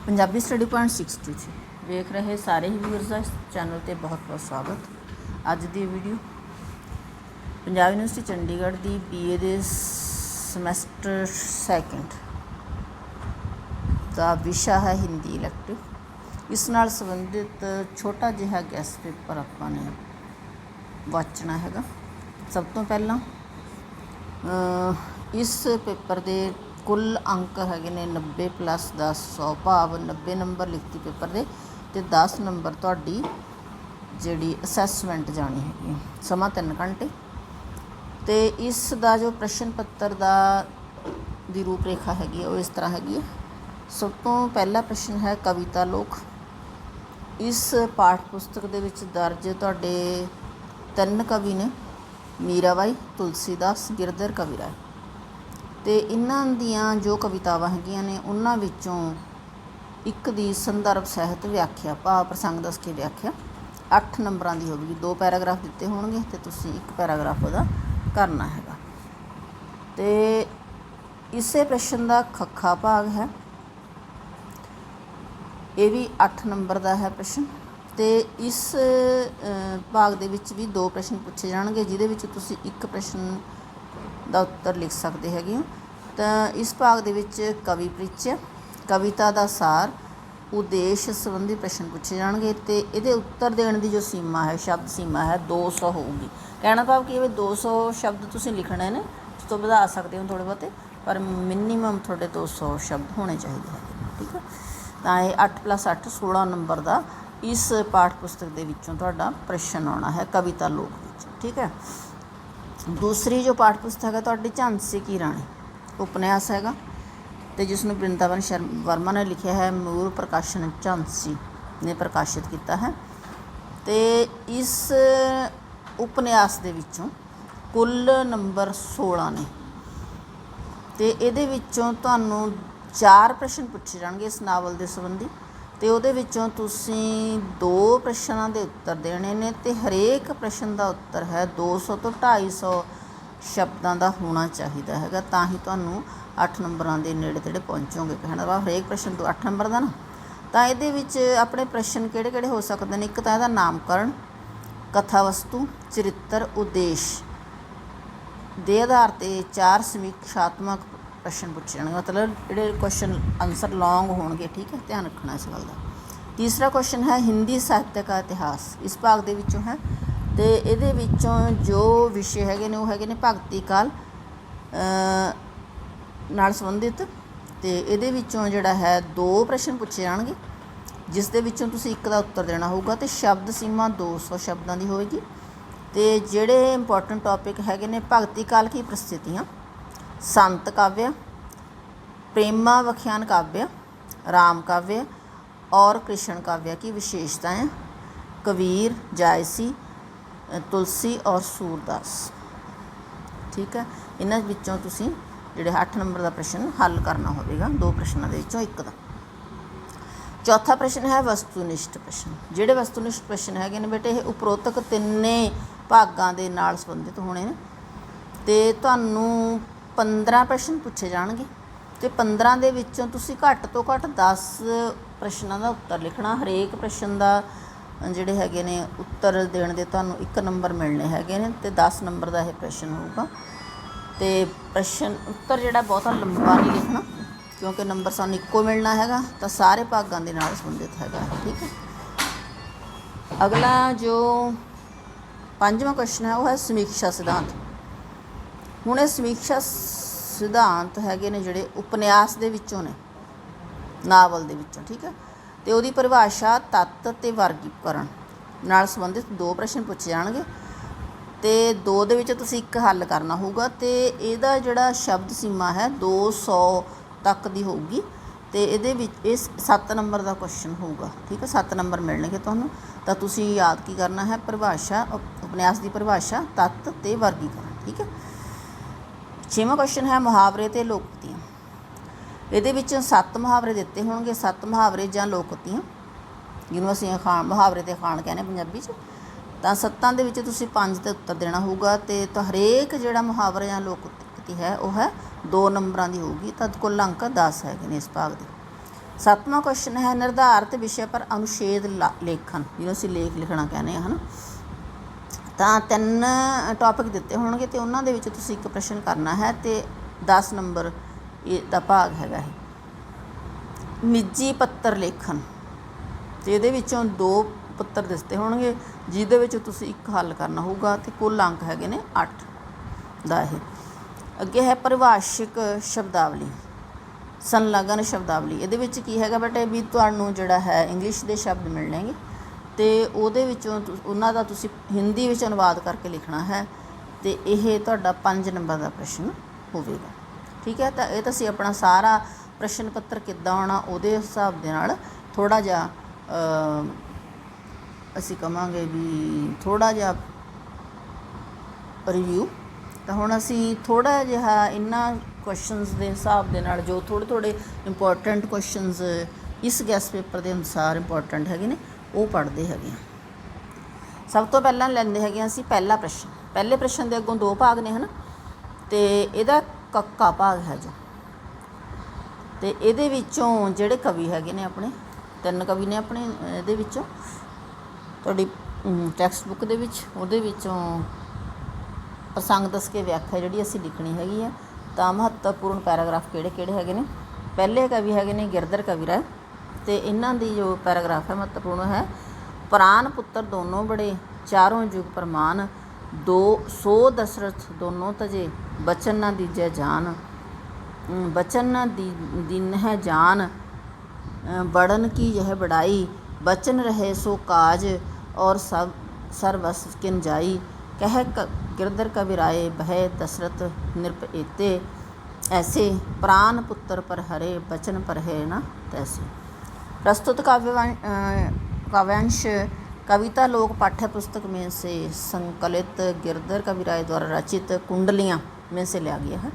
Punjabi study point 63 ਵੇਖ ਰਹੇ ਸਾਰੇ ਹੀ ਵਿਊਅਰਸ ਦਾ ਇਸ ਚੈਨਲ 'ਤੇ ਬਹੁਤ ਬਹੁਤ ਸਵਾਗਤ। ਅੱਜ ਦੀ ਵੀਡੀਓ ਪੰਜਾਬ ਯੂਨੀਵਰਸਿਟੀ ਚੰਡੀਗੜ੍ਹ ਦੀ BA ਦੇ ਸਮੈਸਟਰ ਸੈਕਿੰਡ ਦਾ ਵਿਸ਼ਾ ਹੈ ਹਿੰਦੀ ਇਲੈਕਟਿਵ। ਇਸ ਨਾਲ ਸੰਬੰਧਿਤ ਛੋਟਾ ਜਿਹਾ ਗੈਸ ਪੇਪਰ ਆਪਾਂ ਨੇ ਵਾਚਣਾ ਹੈਗਾ। ਸਭ ਤੋਂ ਪਹਿਲਾਂ ਇਸ ਪੇਪਰ ਦੇ ਕੁੱਲ ਅੰਕ ਹੈਗੇ ਨੇ 90 + 10 100 ਭਾਵ 90 ਨੰਬਰ ਲਿਖਤੀ ਪੇਪਰ ਦੇ ਅਤੇ 10 ਨੰਬਰ ਤੁਹਾਡੀ ਜਿਹੜੀ ਅਸੈਸਮੈਂਟ ਜਾਣੀ ਹੈਗੀ। ਸਮਾਂ 3 ਘੰਟੇ। ਅਤੇ ਇਸ ਦਾ ਜੋ ਪ੍ਰਸ਼ਨ ਪੱਤਰ ਦੀ ਰੂਪ ਰੇਖਾ ਹੈਗੀ ਉਹ ਇਸ ਤਰ੍ਹਾਂ ਹੈਗੀ ਹੈ। ਸਭ ਤੋਂ ਪਹਿਲਾ ਪ੍ਰਸ਼ਨ ਹੈ ਕਵਿਤਾ ਲੋਕ। ਇਸ ਪਾਠ ਪੁਸਤਕ ਦੇ ਵਿੱਚ ਦਰਜ ਤੁਹਾਡੇ 3 ਕਵੀ ਨੇ, ਮੀਰਾਬਾਈ, ਤੁਲਸੀਦਾਸ, ਗਿਰਧਰ ਕਵੀਰਾਏ। ਅਤੇ ਇਹਨਾਂ ਦੀਆਂ ਜੋ ਕਵਿਤਾਵਾਂ ਹੈਗੀਆਂ ਨੇ ਉਹਨਾਂ ਵਿੱਚੋਂ ਇੱਕ ਦੀ ਸੰਦਰਭ ਸਹਿਤ ਵਿਆਖਿਆ ਭਾਵ ਪ੍ਰਸੰਗ ਦੱਸ ਕੇ ਵਿਆਖਿਆ 8 ਨੰਬਰਾਂ ਦੀ ਹੋਵੇਗੀ। 2 ਪੈਰਾਗ੍ਰਾਫ ਦਿੱਤੇ ਹੋਣਗੇ ਅਤੇ ਤੁਸੀਂ 1 ਪੈਰਾਗ੍ਰਾਫ ਉਹਦਾ ਕਰਨਾ ਹੈਗਾ। ਅਤੇ ਇਸੇ ਪ੍ਰਸ਼ਨ ਦਾ ਖੱਖਾ ਭਾਗ ਹੈ, ਇਹ ਵੀ 8 ਨੰਬਰ ਦਾ ਹੈ ਪ੍ਰਸ਼ਨ। ਅਤੇ ਇਸ ਭਾਗ ਦੇ ਵਿੱਚ ਵੀ 2 ਪ੍ਰਸ਼ਨ ਪੁੱਛੇ ਜਾਣਗੇ ਜਿਹਦੇ ਵਿੱਚ ਤੁਸੀਂ 1 ਪ੍ਰਸ਼ਨ ਦਾ ਉੱਤਰ ਲਿਖ ਸਕਦੇ ਹੈਗੇ ਹੋ। ਤਾਂ ਇਸ ਭਾਗ ਦੇ ਵਿੱਚ ਕਵੀ ਪਰਿਚੈ, ਕਵਿਤਾ ਦਾ ਸਾਰ, ਉਦੇਸ਼ ਸੰਬੰਧੀ ਪ੍ਰਸ਼ਨ ਪੁੱਛੇ ਜਾਣਗੇ ਅਤੇ ਇਹਦੇ ਉੱਤਰ ਦੇਣ ਦੀ ਜੋ ਸੀਮਾ ਹੈ, ਸ਼ਬਦ ਸੀਮਾ ਹੈ 200 ਹੋਊਗੀ। ਕਹਿਣਾ ਭਾਵ ਕਿ 200 ਸ਼ਬਦ ਤੁਸੀਂ ਲਿਖਣੇ ਨੇ, ਉਸ ਤੋਂ ਵਧਾ ਸਕਦੇ ਹੋ ਥੋੜ੍ਹੇ ਬਹੁਤੇ, ਪਰ ਮਿਨੀਮਮ ਤੁਹਾਡੇ 200 ਸ਼ਬਦ ਹੋਣੇ ਚਾਹੀਦੇ ਹੈਗੇ। ਠੀਕ ਹੈ, ਤਾਂ ਇਹ 8 + 8 16 ਨੰਬਰ ਦਾ ਇਸ ਪਾਠ ਪੁਸਤਕ ਦੇ ਵਿੱਚੋਂ ਤੁਹਾਡਾ ਪ੍ਰਸ਼ਨ ਆਉਣਾ ਹੈ ਕਵਿਤਾ ਲੋਕ ਵਿੱਚ। ਠੀਕ ਹੈ। ਦੂਸਰੀ ਜੋ ਪਾਠ ਪੁਸਤਕ ਹੈ ਤੁਹਾਡੀ ਝਾਂਸੀ ਕੀ ਰਾਣੀ ਉਪਨਿਆਸ ਹੈਗਾ ਅਤੇ ਜਿਸ ਨੂੰ ਬ੍ਰਿੰਦਾਵਨ ਵਰਮਾ ਨੇ ਲਿਖਿਆ ਹੈ। ਮਯੂਰ ਪ੍ਰਕਾਸ਼ਨ ਝਾਂਸੀ ਨੇ ਪ੍ਰਕਾਸ਼ਿਤ ਕੀਤਾ ਹੈ। ਅਤੇ ਇਸ ਉਪਨਿਆਸ ਦੇ ਵਿੱਚੋਂ ਕੁੱਲ ਨੰਬਰ 16 ਨੇ ਅਤੇ ਇਹਦੇ ਵਿੱਚੋਂ ਤੁਹਾਨੂੰ 4 ਪ੍ਰਸ਼ਨ ਪੁੱਛੇ ਜਾਣਗੇ ਇਸ ਨਾਵਲ ਦੇ ਸੰਬੰਧੀ ਅਤੇ ਉਹਦੇ ਵਿੱਚੋਂ ਤੁਸੀਂ 2 ਪ੍ਰਸ਼ਨਾਂ ਦੇ ਉੱਤਰ ਦੇਣੇ ਨੇ ਅਤੇ ਹਰੇਕ ਪ੍ਰਸ਼ਨ ਦਾ ਉੱਤਰ ਹੈ 200 ਤੋਂ 250 ਸ਼ਬਦਾਂ ਦਾ ਹੋਣਾ ਚਾਹੀਦਾ ਹੈਗਾ, ਤਾਂ ਹੀ ਤੁਹਾਨੂੰ 8 ਨੰਬਰਾਂ ਦੇ ਨੇੜੇ ਤੇੜੇ ਪਹੁੰਚੋਗੇ। ਕਹਿਣਾ ਵਾ ਹਰੇਕ ਪ੍ਰਸ਼ਨ ਤੋਂ 8 ਨੰਬਰ ਦਾ ਨਾ। ਤਾਂ ਇਹਦੇ ਵਿੱਚ ਆਪਣੇ ਪ੍ਰਸ਼ਨ ਕਿਹੜੇ ਕਿਹੜੇ ਹੋ ਸਕਦੇ ਨੇ? ਇੱਕ ਤਾਂ ਇਹਦਾ ਨਾਮਕਰਨ, ਕਥਾ ਵਸਤੂ, ਚਰਿੱਤਰ, ਉਦੇਸ਼ ਦੇ ਆਧਾਰ 'ਤੇ 4 ਸਮੀਖਿਆਤਮਕ ਪ੍ਰਸ਼ਨ ਪੁੱਛੇ ਜਾਣਗੇ, ਮਤਲਬ ਜਿਹੜੇ ਕੁਐਸਚਨ ਆਨਸਰ ਲੌਂਗ ਹੋਣਗੇ। ਠੀਕ ਹੈ, ਧਿਆਨ ਰੱਖਣਾ ਇਸ ਗੱਲ ਦਾ। ਤੀਸਰਾ ਕੁਐਸਚਨ ਹੈ ਹਿੰਦੀ ਸਾਹਿਤਯ ਦਾ ਇਤਿਹਾਸ, ਇਸ ਭਾਗ ਦੇ ਵਿੱਚੋਂ ਹੈ ਅਤੇ ਇਹਦੇ ਵਿੱਚੋਂ ਜੋ ਵਿਸ਼ੇ ਹੈਗੇ ਨੇ ਉਹ ਹੈਗੇ ਨੇ ਭਗਤੀ ਕਾਲ ਨਾਲ ਸੰਬੰਧਿਤ। ਅਤੇ ਇਹਦੇ ਵਿੱਚੋਂ ਜਿਹੜਾ ਹੈ 2 ਪ੍ਰਸ਼ਨ ਪੁੱਛੇ ਜਾਣਗੇ ਜਿਸ ਦੇ ਵਿੱਚੋਂ ਤੁਸੀਂ 1 ਦਾ ਉੱਤਰ ਦੇਣਾ ਹੋਊਗਾ ਅਤੇ ਸ਼ਬਦ ਸੀਮਾ 200 ਸ਼ਬਦਾਂ ਦੀ ਹੋਵੇਗੀ। ਅਤੇ ਜਿਹੜੇ ਇੰਪੋਰਟੈਂਟ ਟੌਪਿਕ ਹੈਗੇ ਨੇ ਭਗਤੀ ਕਾਲ ਕੀ ਪ੍ਰਸਥਿਤੀਆਂ, ਸੰਤ ਕਾਵਿ, प्रेमा व्याख्यान काव्य, राम काव्य और कृष्ण काव्य की विशेषताएं, कबीर, जायसी, तुलसी और सूरदास। ठीक है, इन्हां विच्चों तुसीं जिहड़े 8 नंबर का प्रश्न हल करना होवेगा, 2 प्रश्नों के विच्चों 1 का। चौथा प्रश्न है वस्तुनिष्ठ प्रश्न। जिहड़े वस्तुनिष्ठ प्रश्न हैगे ने बेटे ये उपरोक्त 3 भागां दे नाल संबंधित होने ने ते तुहानूं 15 प्रश्न पूछे जाणगे ਅਤੇ 15 ਦੇ ਵਿੱਚੋਂ ਤੁਸੀਂ ਘੱਟ ਤੋਂ ਘੱਟ 10 ਪ੍ਰਸ਼ਨਾਂ ਦਾ ਉੱਤਰ ਲਿਖਣਾ। ਹਰੇਕ ਪ੍ਰਸ਼ਨ ਦਾ ਜਿਹੜੇ ਹੈਗੇ ਨੇ ਉੱਤਰ ਦੇਣ ਦੇ ਤੁਹਾਨੂੰ 1 ਨੰਬਰ ਮਿਲਣੇ ਹੈਗੇ ਨੇ ਅਤੇ 10 ਨੰਬਰ ਦਾ ਇਹ ਪ੍ਰਸ਼ਨ ਹੋਊਗਾ। ਅਤੇ ਪ੍ਰਸ਼ਨ ਉੱਤਰ ਜਿਹੜਾ ਬਹੁਤਾ ਲੰਬਾ ਨਹੀਂ ਲਿਖਣਾ ਕਿਉਂਕਿ ਨੰਬਰ ਸਾਨੂੰ ਇੱਕੋ ਮਿਲਣਾ ਹੈਗਾ, ਤਾਂ ਸਾਰੇ ਭਾਗਾਂ ਦੇ ਨਾਲ ਸੰਬੰਧਿਤ ਹੈਗਾ। ਠੀਕ ਹੈ। ਅਗਲਾ ਜੋ 5ਵਾਂ ਕੁਐਸਚਨ ਹੈ ਉਹ ਹੈ ਸਮੀਖਿਆ ਸਿਧਾਂਤ। ਹੁਣ ਇਹ ਸਮੀਖਿਆ ਸਿਧਾਂਤ ਹੈਗੇ ਨੇ ਜਿਹੜੇ ਉਪਨਿਆਸ ਦੇ ਵਿੱਚੋਂ ਨੇ, ਨਾਵਲ ਦੇ ਵਿੱਚੋਂ। ਠੀਕ ਹੈ, ਅਤੇ ਉਹਦੀ ਪਰਿਭਾਸ਼ਾ, ਤੱਤ ਅਤੇ ਵਰਗੀਕਰਨ ਨਾਲ ਸੰਬੰਧਿਤ 2 ਪ੍ਰਸ਼ਨ ਪੁੱਛੇ ਜਾਣਗੇ ਅਤੇ 2 ਦੇ ਵਿੱਚ ਤੁਸੀਂ 1 ਹੱਲ ਕਰਨਾ ਹੋਊਗਾ। ਅਤੇ ਇਹਦਾ ਜਿਹੜਾ ਸ਼ਬਦ ਸੀਮਾ ਹੈ 200 ਤੱਕ ਦੀ ਹੋਊਗੀ ਅਤੇ ਇਹਦੇ ਵਿੱਚ ਇਹ 7 ਨੰਬਰ ਦਾ ਕੁਐਸਚਨ ਹੋਊਗਾ। ਠੀਕ ਹੈ, 7 ਨੰਬਰ ਮਿਲਣਗੇ ਤੁਹਾਨੂੰ। ਤਾਂ ਤੁਸੀਂ ਯਾਦ ਕੀ ਕਰਨਾ ਹੈ? ਪਰਿਭਾਸ਼ਾ, ਉਪਨਿਆਸ ਦੀ ਪਰਿਭਾਸ਼ਾ, ਤੱਤ ਅਤੇ ਵਰਗੀਕਰਨ। ਠੀਕ ਹੈ। 6ਵਾਂ ਕੁਐਸਚਨ ਹੈ ਮੁਹਾਵਰੇ ਅਤੇ ਲੋਕੁਕਤੀਆਂ। ਇਹਦੇ ਵਿੱਚ 7 ਮੁਹਾਵਰੇ ਦਿੱਤੇ ਹੋਣਗੇ, 7 ਮੁਹਾਵਰੇ ਜਾਂ ਲੋਕੁਕਤੀਆਂ ਜਿਹਨੂੰ ਅਸੀਂ ਮੁਹਾਵਰੇ ਅਤੇ ਅਖਾਣ ਕਹਿੰਦੇ ਪੰਜਾਬੀ 'ਚ। ਤਾਂ 7 ਦੇ ਵਿੱਚ ਤੁਸੀਂ 5 ਦੇ ਉੱਤਰ ਦੇਣਾ ਹੋਊਗਾ ਅਤੇ ਹਰੇਕ ਜਿਹੜਾ ਮੁਹਾਵਰਾ ਜਾਂ ਲੋਕੁਕਤੀ ਹੈ ਉਹ ਹੈ 2 ਨੰਬਰਾਂ ਦੀ ਹੋਊਗੀ। ਤਾਂ ਕੁੱਲ ਅੰਕ 10 ਹੈਗੇ ਨੇ ਇਸ ਭਾਗ ਦੇ। 7ਵਾਂ क्वेश्चन है निर्धारित विषय पर अनुच्छेद लेखन, जिन्होंने ਅਸੀਂ ਲੇਖ ਲਿਖਣਾ ਕਹਿੰਦੇ ਆ ਹੈ ਨਾ। ਤਾਂ 3 ਟੌਪਿਕ ਦਿੱਤੇ ਹੋਣਗੇ ਅਤੇ ਉਹਨਾਂ ਦੇ ਵਿੱਚ ਤੁਸੀਂ ਇੱਕ ਪ੍ਰਸ਼ਨ ਕਰਨਾ ਹੈ ਅਤੇ 10 ਨੰਬਰ ਇਹਦਾ ਭਾਗ ਹੈਗਾ ਇਹ। ਨਿੱਜੀ ਪੱਤਰ ਲੇਖਣ, ਅਤੇ ਇਹਦੇ ਵਿੱਚੋਂ 2 ਪੱਤਰ ਦਿੱਤੇ ਹੋਣਗੇ ਜਿਹਦੇ ਵਿੱਚ ਤੁਸੀਂ ਇੱਕ ਹੱਲ ਕਰਨਾ ਹੋਊਗਾ ਅਤੇ ਕੁੱਲ ਅੰਕ ਹੈਗੇ ਨੇ 8 ਦਾ। ਇਹ ਅੱਗੇ ਹੈ ਪਰਿਭਾਸ਼ਿਕ ਸ਼ਬਦਾਵਲੀ, ਸੰਲਗਨ ਸ਼ਬਦਾਵਲੀ। ਇਹਦੇ ਵਿੱਚ ਕੀ ਹੈਗਾ ਬੇਟੇ ਵੀ ਤੁਹਾਨੂੰ ਜਿਹੜਾ ਹੈ ਇੰਗਲਿਸ਼ ਦੇ ਸ਼ਬਦ ਮਿਲਣਗੇ ਅਤੇ ਉਹਦੇ ਵਿੱਚੋਂ ਉਹਨਾਂ ਦਾ ਤੁਸੀਂ ਹਿੰਦੀ ਵਿੱਚ ਅਨੁਵਾਦ ਕਰਕੇ ਲਿਖਣਾ ਹੈ ਅਤੇ ਇਹ ਤੁਹਾਡਾ 5 ਨੰਬਰ ਦਾ ਪ੍ਰਸ਼ਨ ਹੋਵੇਗਾ। ਠੀਕ ਹੈ, ਤਾਂ ਇਹ ਤਾਂ ਅਸੀਂ ਆਪਣਾ ਸਾਰਾ ਪ੍ਰਸ਼ਨ ਪੱਤਰ ਕਿੱਦਾਂ ਆਉਣਾ ਉਹਦੇ ਹਿਸਾਬ ਦੇ ਨਾਲ ਥੋੜ੍ਹਾ ਜਿਹਾ ਅਸੀਂ ਕਹਾਂਗੇ ਵੀ ਥੋੜ੍ਹਾ ਜਿਹਾ ਰਿਵਿਊ। ਤਾਂ ਹੁਣ ਅਸੀਂ ਥੋੜ੍ਹਾ ਜਿਹਾ ਇਹਨਾਂ ਕੁਐਸਚਨਸ ਦੇ ਹਿਸਾਬ ਦੇ ਨਾਲ ਜੋ ਥੋੜ੍ਹੇ ਇੰਪੋਰਟੈਂਟ ਕੁਐਸਚਨਸ ਇਸ ਗੈਸ ਪੇਪਰ ਦੇ ਅਨੁਸਾਰ ਇੰਪੋਰਟੈਂਟ ਹੈਗੇ ਨੇ ਉਹ ਪੜ੍ਹਦੇ ਹੈਗੇ ਹਾਂ। ਸਭ ਤੋਂ ਪਹਿਲਾਂ ਲੈਂਦੇ ਹੈਗੇ ਹਾਂ ਅਸੀਂ ਪਹਿਲਾ ਪ੍ਰਸ਼ਨ। ਪਹਿਲੇ ਪ੍ਰਸ਼ਨ ਦੇ ਅੱਗੋਂ 2 ਭਾਗ ਨੇ ਹੈ ਨਾ, ਅਤੇ ਇਹਦਾ ਕੱਕਾ ਭਾਗ ਹੈ ਜੋ, ਅਤੇ ਇਹਦੇ ਵਿੱਚੋਂ ਜਿਹੜੇ ਕਵੀ ਹੈਗੇ ਨੇ ਆਪਣੇ 3 ਕਵੀ ਨੇ ਆਪਣੇ ਇਹਦੇ ਵਿੱਚੋਂ ਤੁਹਾਡੀ ਟੈਕਸਟ ਬੁੱਕ ਦੇ ਵਿੱਚ ਉਹਦੇ ਵਿੱਚੋਂ ਪ੍ਰਸੰਗ ਦੱਸ ਕੇ ਵਿਆਖਿਆ ਜਿਹੜੀ ਅਸੀਂ ਲਿਖਣੀ ਹੈਗੀ ਹੈ। ਤਾਂ ਮਹੱਤਵਪੂਰਨ ਪੈਰਾਗ੍ਰਾਫ ਕਿਹੜੇ ਕਿਹੜੇ ਹੈਗੇ ਨੇ। ਪਹਿਲੇ ਕਵੀ ਹੈਗੇ ਨੇ ਗਿਰਧਰ ਕਵੀਰਾਏ, ਅਤੇ ਇਹਨਾਂ ਦੀ ਜੋ ਪੈਰਾਗ੍ਰਾਫ ਹੈ ਮਹੱਤਵਪੂਰਨ ਹੈ। ਪ੍ਰਾਨ ਪੁੱਤਰ ਦੋਨੋਂ ਬੜੇ, ਚਾਰੋਂ ਯੁਗ ਪ੍ਰਮਾਨ, 200 ਦਸ਼ਰਥ ਦੋਨੋਂ ਤਜੇ, ਬਚਨ ਨਾ ਦੀਜੈ ਜਾਨ, बचन न दिन है जान, बड़न की यह बड़ाई, बचन रहे सो काज, और सब सरवस किन जाई, कह गिरधर कविराए बह दशरथ नृप एते, ऐसे प्राण पुत्र पर हरे, बचन पर है न तैसे। प्रस्तुत काव्यांश कविता लोक पाठ्य पुस्तक में से संकलित गिरधर कविराय द्वारा रचित कुंडलियाँ में से लिया गया है।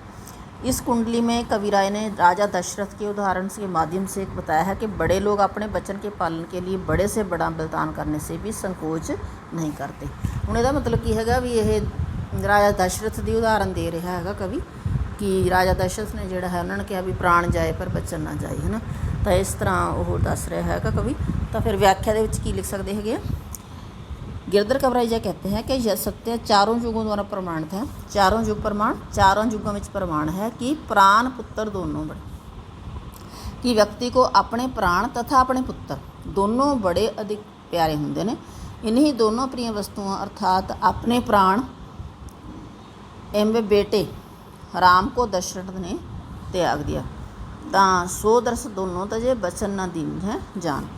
इस कुंडली में कविराय ने राजा दशरथ के उदाहरण के माध्यम से बताया है कि बड़े लोग अपने वचन के पालन के लिए बड़े से बड़ा बलिदान करने से भी संकोच नहीं करते। ਹੁਣ ਇਹਦਾ ਮਤਲਬ ਕੀ ਹੈਗਾ ਵੀ ਇਹ ਰਾਜਾ ਦਸ਼ਰਥ ਦੀ ਉਦਾਹਰਨ ਦੇ ਰਿਹਾ ਹੈਗਾ ਕਵੀ ਕਿ ਰਾਜਾ ਦਸ਼ਰਥ ਨੇ ਜਿਹੜਾ ਹੈ ਉਹਨਾਂ ਨੇ ਕਿਹਾ ਵੀ ਪ੍ਰਾਣ ਜਾਏ ਪਰ ਬਚਨ ਨਾ ਜਾਏ ਹੈ ਨਾ। ਤਾਂ ਇਸ ਤਰ੍ਹਾਂ ਉਹ ਦੱਸ ਰਿਹਾ ਹੈਗਾ ਕਵੀ। ਤਾਂ ਫਿਰ ਵਿਆਖਿਆ ਦੇ ਵਿੱਚ ਕੀ ਲਿਖ ਸਕਦੇ ਹੈਗੇ ਆ। गिरधर कविराय जी कहते हैं कि यह सत्य चारों युगों द्वारा प्रमाणित है। चारों युग प्रमाण, चारों युगों में प्रमाण है कि प्राण पुत्र दोनों बड़े, कि व्यक्ति को अपने प्राण तथा अपने पुत्र दोनों बड़े अधिक प्यारे होंगे ने। इन्हीं दोनों प्रिय वस्तुओं अर्थात अपने प्राण एवं बेटे राम को दशरथ ने त्याग दिया। तो 100 दरस दोनों तजे, बचन न दीन है जान,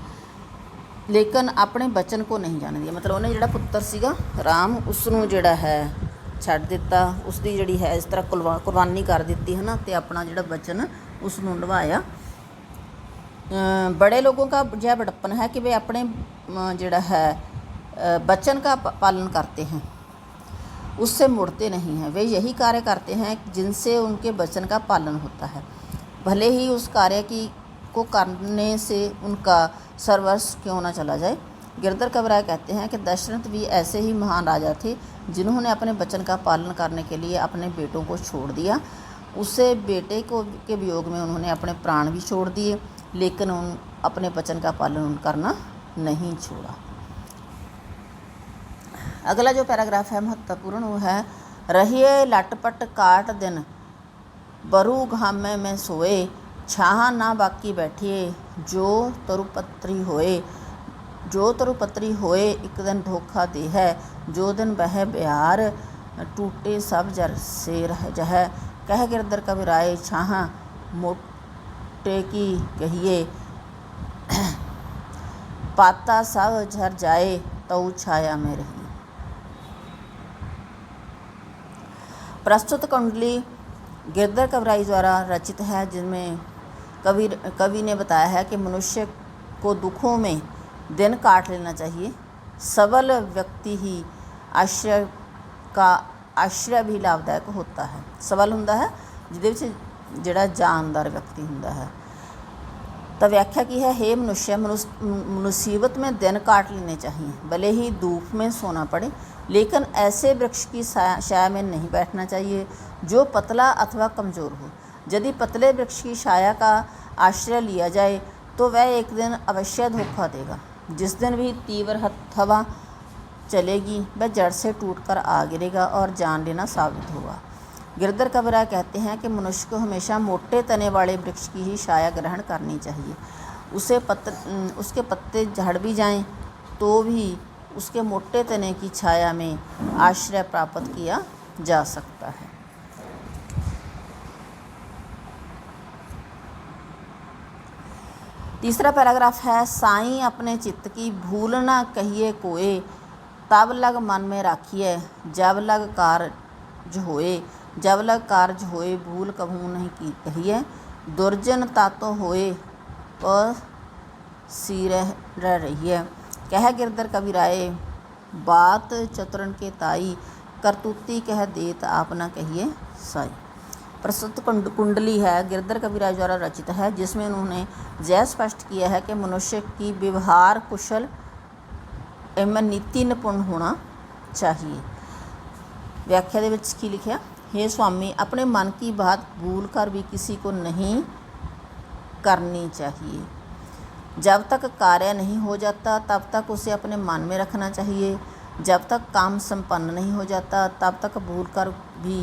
ਲੇਕਿਨ ਆਪਣੇ ਬਚਨ ਕੋ ਨਹੀਂ ਜਾਣ ਦਿਆ। ਮਤਲਬ ਉਹਨੇ ਜਿਹੜਾ ਪੁੱਤਰ ਸੀਗਾ ਰਾਮ ਉਸਨੂੰ ਜਿਹੜਾ ਹੈ ਛੱਡ ਦਿੱਤਾ, ਉਸਦੀ ਜਿਹੜੀ ਹੈ ਇਸ ਤਰ੍ਹਾਂ ਕੁਰਬਾਨੀ ਕਰ ਦਿੱਤੀ ਹੈ ਨਾ, ਅਤੇ ਆਪਣਾ ਜਿਹੜਾ ਬਚਨ ਉਸਨੂੰ ਨਿਭਾਇਆ। बड़े लोगों का यह बड़प्पन है कि वे अपने ਜਿਹੜਾ है बचन का पालन करते हैं, उससे मुड़ते नहीं हैं। वे यही कार्य करते हैं जिनसे उनके वचन का पालन होता है, भले ही उस कार्य की को करने से उनका सर्वस्व क्यों न चला जाए। गिरधर कविराय कहते हैं कि दशरथ भी ऐसे ही महान राजा थे जिन्होंने अपने वचन का पालन करने के लिए अपने बेटों को छोड़ दिया। उससे बेटे को के वियोग में उन्होंने अपने प्राण भी छोड़ दिए, लेकिन उन अपने वचन का पालन करना नहीं छोड़ा। अगला जो पैराग्राफ है महत्वपूर्ण वो है, रहिए लटपट काट दिन, बरू घामे में सोए, छाह ना बाकी बैठिए, जो तरुपत्री होए, जो तरुपत्री होए, एक दिन धोखा दे है, जो दिन बह बिहार, टूटे सब जर से रह जह, कह गिरधर कविराय छाह मोटे की कहिए, पाता सब झर जाए, तऊ छाया में रही। प्रस्तुत कुंडली गिरधर कविराय द्वारा रचित है, जिनमें कवि ने बताया है कि मनुष्य को दुखों में दिन काट लेना चाहिए। सबल व्यक्ति ही आश्रय का आश्रय भी लाभदायक होता है। सबल ਹੁੰਦਾ ਹੈ ਜਿਹਦੇ ਵਿੱਚ ਜਿਹੜਾ ਜਾਨਦਾਰ ਵਿਅਕਤੀ ਹੁੰਦਾ ਹੈ। तो व्याख्या की है, हे मनुष्य, मुसीबत में दिन काट लेने चाहिए, भले ही धूप में सोना पड़े, लेकिन ऐसे वृक्ष की छाया में नहीं बैठना चाहिए जो पतला अथवा कमज़ोर हो। यदि पतले वृक्ष की छाया का आश्रय लिया जाए तो वह एक दिन अवश्य धोखा देगा। जिस दिन भी तीव्र हवा चलेगी वह जड़ से टूटकर आ गिरेगा और जान लेना साबित होगा। गिरधर कविराय कहते हैं कि मनुष्य को हमेशा मोटे तने वाले वृक्ष की ही छाया ग्रहण करनी चाहिए। उसके पत्ते झड़ भी जाएं तो भी उसके मोटे तने की छाया में आश्रय प्राप्त किया जा सकता है। तीसरा पैराग्राफ है, साईं अपने चित्त की भूल न कहिए कोय, तब लग मन में राखिए, जब लग कारज होए, जब लग कारज होए, भूल कभू नहीं की कहिए, दुर्जन तातो होए और सिर रह रहिए। कह गिरधर कविराय बात चतुरन के ताई, करतूती कह देत आप न कहिए साई। प्रस्तुत कुंडली है गिरधर कविराय द्वारा रचित है, जिसमें उन्होंने यह स्पष्ट किया है कि मनुष्य की व्यवहार कुशल एवं नीति निपुण होना चाहिए। व्याख्या दे विच की लिखिया, हे स्वामी, अपने मन की बात भूल कर भी किसी को नहीं करनी चाहिए। जब तक कार्य नहीं हो जाता तब तक उसे अपने मन में रखना चाहिए। जब तक काम संपन्न नहीं हो जाता तब तक भूल कर भी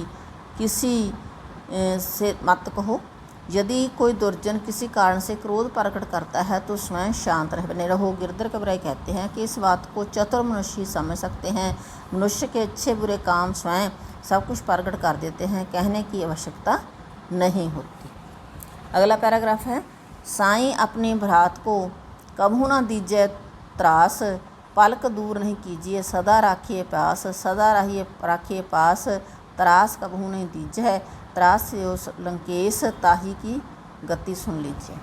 किसी से मत कहो। यदि कोई दुर्जन किसी कारण से क्रोध प्रकट करता है तो स्वयं शांत बने रहो। गिरधर कविराय कहते हैं कि इस बात को चतुर मनुष्य ही समझ सकते हैं। मनुष्य के अच्छे बुरे काम स्वयं सब कुछ प्रकट कर देते हैं, कहने की आवश्यकता नहीं होती। अगला पैराग्राफ है, साईं अपनी भ्रात को कभू न दीजिए त्रास, पलक दूर नहीं कीजिए, सदा राखिए पास, सदा राखिए पास, त्रास कभू नहीं दीजिए, त्रास से उस लंकेश, ताही की गति सुन लीजिए।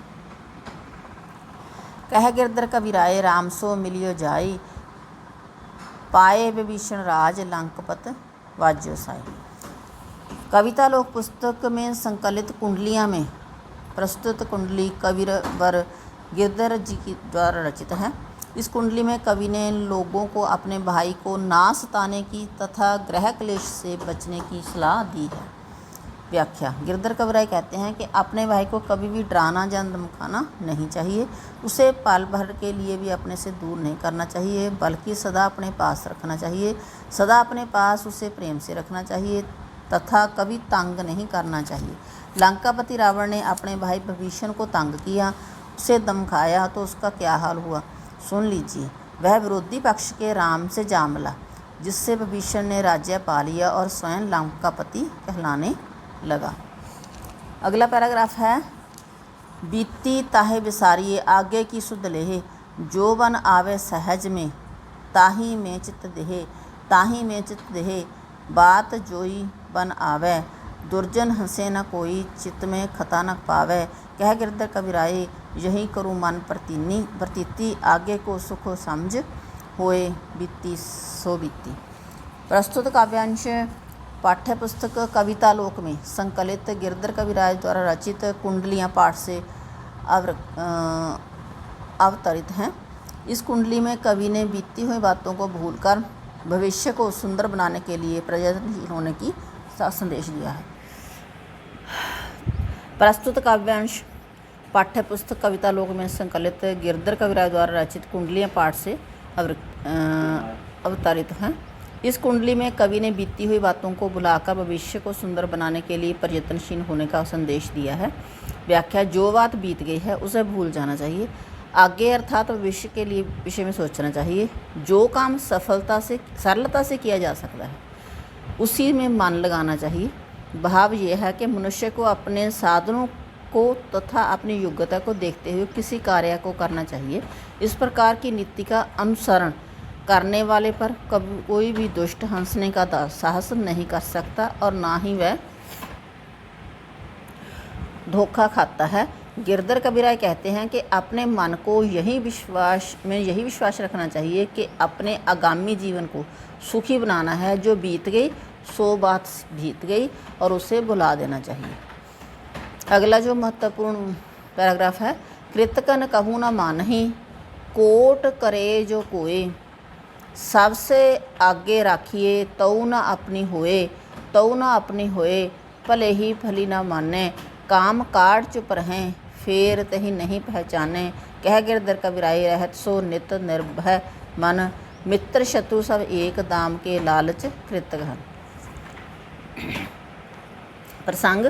कह गिरधर कविराय राम सो मिलियो जाई, पाए विभीषण राज, लंकपत वाज्यो साई। कविता लोक पुस्तक में संकलित कुंडलियाँ में प्रस्तुत कुंडली कविवर गिरधर जी की द्वारा रचित है। इस कुंडली में कवि ने लोगों को अपने भाई को ना सताने की तथा ग्रह क्लेश से बचने की सलाह दी है। व्याख्या, गिरधर कविराय कहते हैं कि अपने भाई को कभी भी डराना या धमकाना नहीं चाहिए। उसे पल भर के लिए भी अपने से दूर नहीं करना चाहिए, बल्कि सदा अपने पास रखना चाहिए। सदा अपने पास उसे प्रेम से रखना चाहिए तथा कभी तंग नहीं करना चाहिए। लंकापति रावण ने अपने भाई विभीषण को तंग किया, उसे धमकाया तो उसका क्या हाल हुआ सुन लीजिए। वह विरोधी पक्ष के राम से जा मिला, जिससे विभीषण ने राज्य पा लिया और स्वयं लंकापति कहलाने लगा। अगला पैराग्राफ है, बीती ताहे विसारिए, आगे की सुध लेहे, जो बन आवे सहज में, ताही में चित्त देहे, ताही में चित्त देहे, बात जोई बन आवे, दुर्जन हंसे न कोई, चित्त में खता न पावे। कह गिरधर कविराय यही करूँ मन प्रतीति, आगे को सुख समझ होए, बीती सो बीती। प्रस्तुत काव्यांश पाठ्य पुस्तक कविता लोक में संकलित गिरधर कविराय द्वारा रचित कुंडलियाँ पाठ से अवतरित हैं। इस कुंडली में कवि ने बीती हुई बातों को भूलकर भविष्य को सुंदर बनाने के लिए प्रयत्नशील होने की संदेश दिया है। प्रस्तुत काव्यांश पाठ्य पुस्तक कविता लोक में संकलित गिरधर कविराय द्वारा रचित कुंडलियाँ पाठ से अवतरित हैं। इस कुंडली में कवि ने बीती हुई बातों को भुलाकर भविष्य को सुंदर बनाने के लिए प्रयत्नशील होने का संदेश दिया है। व्याख्या, जो बात बीत गई है उसे भूल जाना चाहिए, आगे अर्थात भविष्य के लिए विषय में सोचना चाहिए। जो काम सरलता से किया जा सकता है उसी में मन लगाना चाहिए। भाव यह है कि मनुष्य को अपने साधनों को तथा अपनी योग्यता को देखते हुए किसी कार्य को करना चाहिए। इस प्रकार की नीति का अनुसरण करने वाले पर कभी कोई भी दुष्ट हंसने का साहस नहीं कर सकता और ना ही वह धोखा खाता है। गिरधर कविराय कहते हैं कि अपने मन को यही विश्वास रखना चाहिए कि अपने आगामी जीवन को सुखी बनाना है। जो बीत गई सो बात बीत गई और उसे भुला देना चाहिए। अगला जो महत्वपूर्ण पैराग्राफ है, कृतकन कहूँ न मानही, कोट करे जो कोय, सबसे आगे राखिए, तऊ न अपनी होए, भले ही भली न माने, काम काट चुप रहें, फेर तही नहीं पहचाने, कह गिरधर कबीराई रहत सो नित निर्भय मन, मित्र शत्रु सब एक दाम के लालच कृतघन। प्रसंग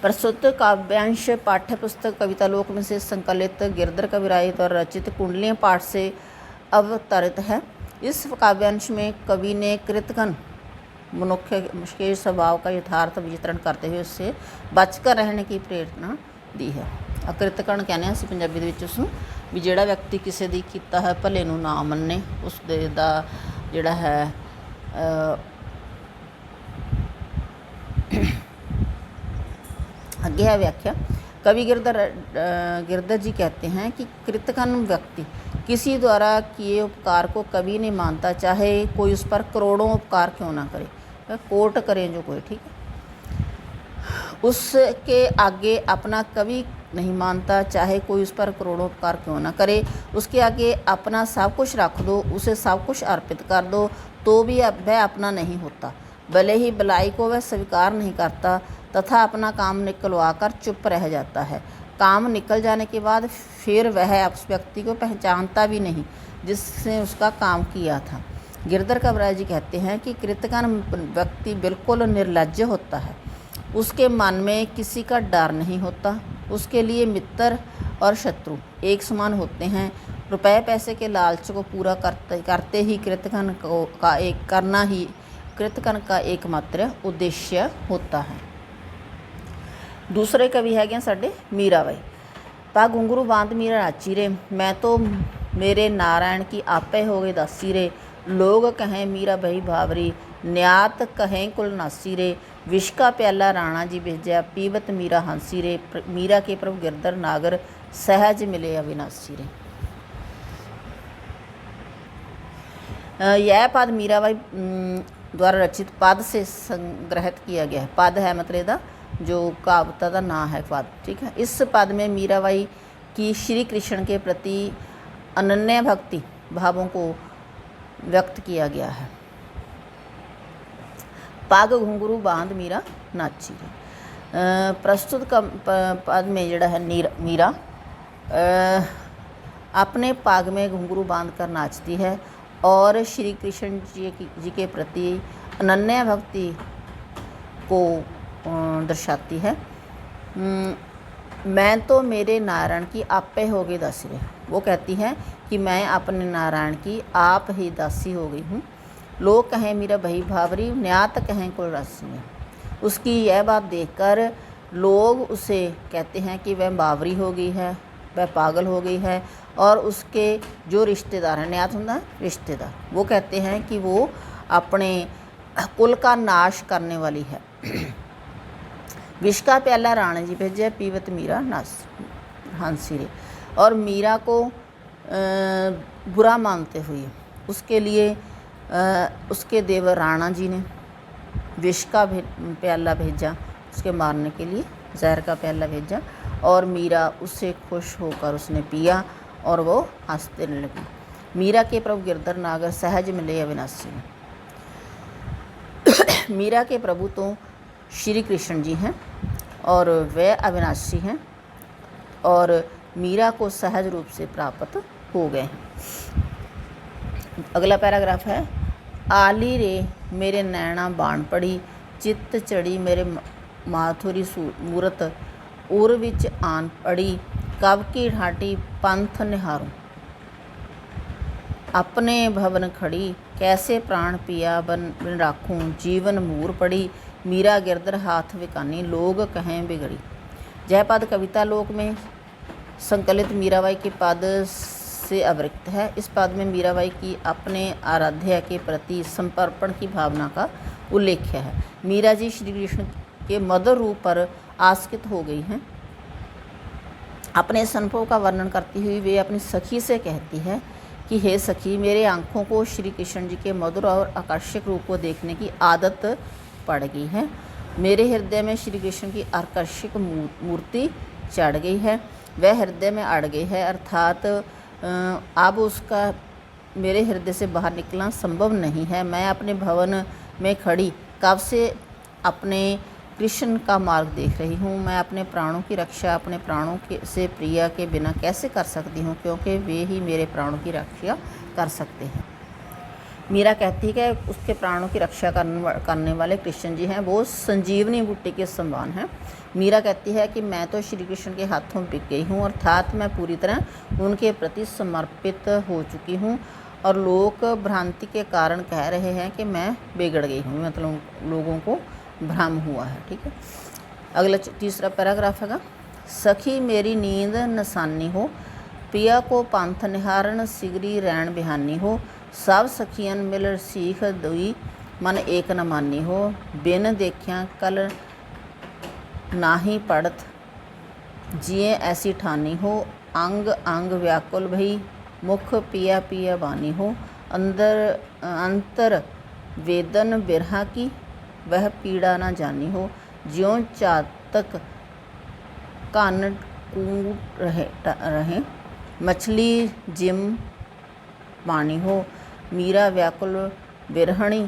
प्रस्तुत काव्यांश पाठ्य पुस्तक कविता लोक में से संकलित गिरधर कबीराई द्वारा रचित कुंडलियाँ पाठ से अवतरित है। इस काव्यांश में कवि ने कृतघन मनुष्य के स्वभाव का यथार्थ विचित्रण करते हुए उससे बचकर रहने की प्रेरणा दी है। कृतघन कहने हैं ਅਸੀਂ ਪੰਜਾਬੀ ਦੇ ਵਿੱਚ ਉਸ ਨੂੰ ਵੀ ਜਿਹੜਾ ਵਿਅਕਤੀ ਕਿਸੇ ਦੀ ਕੀਤਾ ਹੈ ਭਲੇ ਨੂੰ ਨਾ ਮੰਨੇ, ਉਸ ਦੇ ਦਾ ਜਿਹੜਾ ਹੈ आगे है व्याख्या। कवि गिरधर जी कहते हैं कि कृतघन व्यक्ति किसी द्वारा किए उपकार को कभी नहीं मानता, चाहे कोई उस पर करोड़ों उपकार क्यों ना करे, कोट करें जो कोई, ठीक है। उसके आगे अपना कभी नहीं मानता, चाहे कोई उस पर करोड़ों उपकार क्यों ना करे। उसके आगे अपना सब कुछ रख दो, उसे सब कुछ अर्पित कर दो, तो भी वह अपना नहीं होता। भले ही भलाई को वह स्वीकार नहीं करता तथा अपना काम निकलवा कर चुप रह जाता है। काम निकल जाने के बाद फिर वह उस व्यक्ति को पहचानता भी नहीं जिसने उसका काम किया था। गिरधर कबीराई जी कहते हैं कि कृतघन व्यक्ति बिल्कुल निर्लज्ज होता है, उसके मन में किसी का डर नहीं होता, उसके लिए मित्र और शत्रु एक समान होते हैं। रुपए पैसे के लालच को पूरा करते ही कृतघन का एकमात्र उद्देश्य होता है। दूसरे कवि है साडे मीराबाई। पा घुंघरू बांध मीरा नाची रे, मैं तो मेरे नारायण की आपे हो गए दासी रे, लोग कहें मीरा बही भावरी, न्यात कहें कुल नासी रे, विष का प्याला राणा जी भेजा, पीबत मीरा हंसी रे, मीरा के प्रभु गिरधर नागर, सहज मिले अविनाशी रे। यह पद मीराबाई द्वारा रचित पद से संग्रहित किया गया है। पद है मतलब ਇਹਦਾ जो काव्यता का नाम है पद, ठीक है। इस पद में मीराबाई की श्री कृष्ण के प्रति अनन्य भक्ति भावों को व्यक्त किया गया है। पग घुंघरू बांध मीरा नाची रे। प्रस्तुत पद में जड़ा है मीरा अपने पग में घुंघरू बांध कर नाचती है और श्री कृष्ण जी के प्रति अनन्य भक्ति को दर्शाती है। मैं तो मेरे नारायण की आपे हो गई दासी रे, वो कहती है कि मैं अपने नारायण की आप ही दासी हो गई हूँ। लोग कहें मीरा बही भावरी, न्यात कहें कुल राशि में। उसकी यह बात देखकर लोग उसे कहते हैं कि वह बावरी हो गई है, वह पागल हो गई है, और उसके जो रिश्तेदार हैं, न्यात होता है रिश्तेदार, वो कहते हैं कि वो अपने कुल का नाश करने वाली है। विष का प्याला राणा जी भेजा, पीवत मीरा नास हंसी रे। और मीरा को बुरा मानते हुए उसके लिए उसके देवर राणा जी ने विष का प्याला भेजा, उसके मारने के लिए जहर का प्याला भेजा, और मीरा उससे खुश होकर उसने पिया और वो हंसते लगी। मीरा के प्रभु गिरधर नागर, सहज मिले अविनाशी में। मीरा के प्रभु तो श्री कृष्ण जी हैं और वे अविनाशी हैं और मीरा को सहज रूप से प्राप्त हो गए हैं। अगला पैराग्राफ है। आली रे मेरे नैना बाण पड़ी, चित्त चढ़ी मेरे माथुरी मूरत, उर विच आन पड़ी, कब की ढाटी पंथ निहारूं, अपने भवन खड़ी, कैसे प्राण पिया बन राखूं, जीवन मूर पड़ी, मीरा गिरधर हाथ विकानी, लोग कहें बिगड़ी। जय पद कविता लोक में संकलित मीराबाई के पद से अवृक्त है। इस पद में मीराबाई की अपने आराध्य के प्रति समर्पण की भावना का उल्लेख है। मीरा जी श्री कृष्ण के मधुर रूप पर आसक्त हो गई हैं। अपने अनुभव का वर्णन करती हुई वे अपनी सखी से कहती है कि हे सखी, मेरे आँखों को श्री कृष्ण जी के मधुर और आकर्षक रूप को देखने की आदत पड़ गई है। मेरे हृदय में श्री कृष्ण की आकर्षक मूर्ति चढ़ गई है, वह हृदय में अड़ गई है, अर्थात अब उसका मेरे हृदय से बाहर निकलना संभव नहीं है। मैं अपने भवन में खड़ी कब से अपने कृष्ण का मार्ग देख रही हूँ। मैं अपने प्राणों की रक्षा अपने प्राणों के से प्रिया के बिना कैसे कर सकती हूँ, क्योंकि वे ही मेरे प्राणों की रक्षा कर सकते हैं। मीरा कहती है कि उसके प्राणों की रक्षा करने वाले कृष्ण जी हैं, वो संजीवनी बूटी के समान हैं। मीरा कहती है कि मैं तो श्री कृष्ण के हाथों बिक गई हूँ, अर्थात मैं पूरी तरह उनके प्रति समर्पित हो चुकी हूँ और लोग भ्रांति के कारण कह रहे हैं कि मैं बिगड़ गई हूँ, मतलब लोगों को भ्रम हुआ है। ठीक है, अगला तीसरा पैराग्राफ हैगा। सखी मेरी नींद नसानी हो, पिया को पंथ निहारण सिगरी रैन बिहानी हो, सब सखियन मिल सीख दुई मन एक न मानी हो, बिन देखिया कल नाही पड़त जिए ऐसी ठानी हो, अंग अंग व्याकुल भई मुख पिया पिया बानी हो, अंतर वेदन बिरहा की वह पीड़ा न जानी हो, ज्यों चातक कान कूट रहे मछली जिम पानी हो, मीरा व्याकुल बिरहणी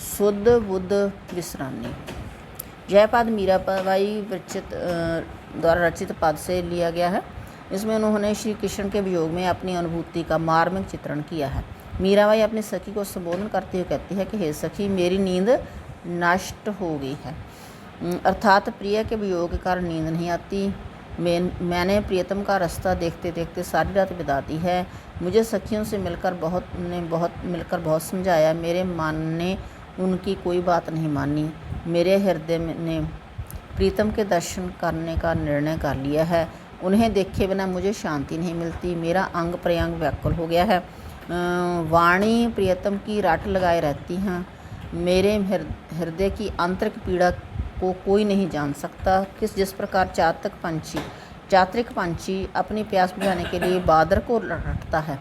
शुद्ध बुद्ध विश्रानी। यह पद मीराबाई द्वारा रचित पद से लिया गया है। इसमें उन्होंने श्री कृष्ण के वियोग में अपनी अनुभूति का मार्मिक चित्रण किया है। मीराबाई अपनी सखी को संबोधन करते हुए कहती है कि हे सखी, मेरी नींद नष्ट हो गई है, अर्थात प्रिय के वियोग के कारण नींद नहीं आती। मैंने प्रियतम का रास्ता देखते देखते सारी रात बिता दी है। मुझे सखियों से मिलकर बहुत समझाया, मेरे मन ने उनकी कोई बात नहीं मानी। मेरे हृदय ने प्रीतम के दर्शन करने का निर्णय कर लिया है। उन्हें देखे बिना मुझे शांति नहीं मिलती। मेरा अंग प्रत्यंग व्याकुल हो गया है। वाणी प्रियतम की रट लगाए रहती हैं। मेरे हृदय की आंतरिक पीड़ा को कोई नहीं जान सकता। जिस प्रकार चात्रिक पंछी अपनी प्यास बुझाने के लिए बादर को रटता है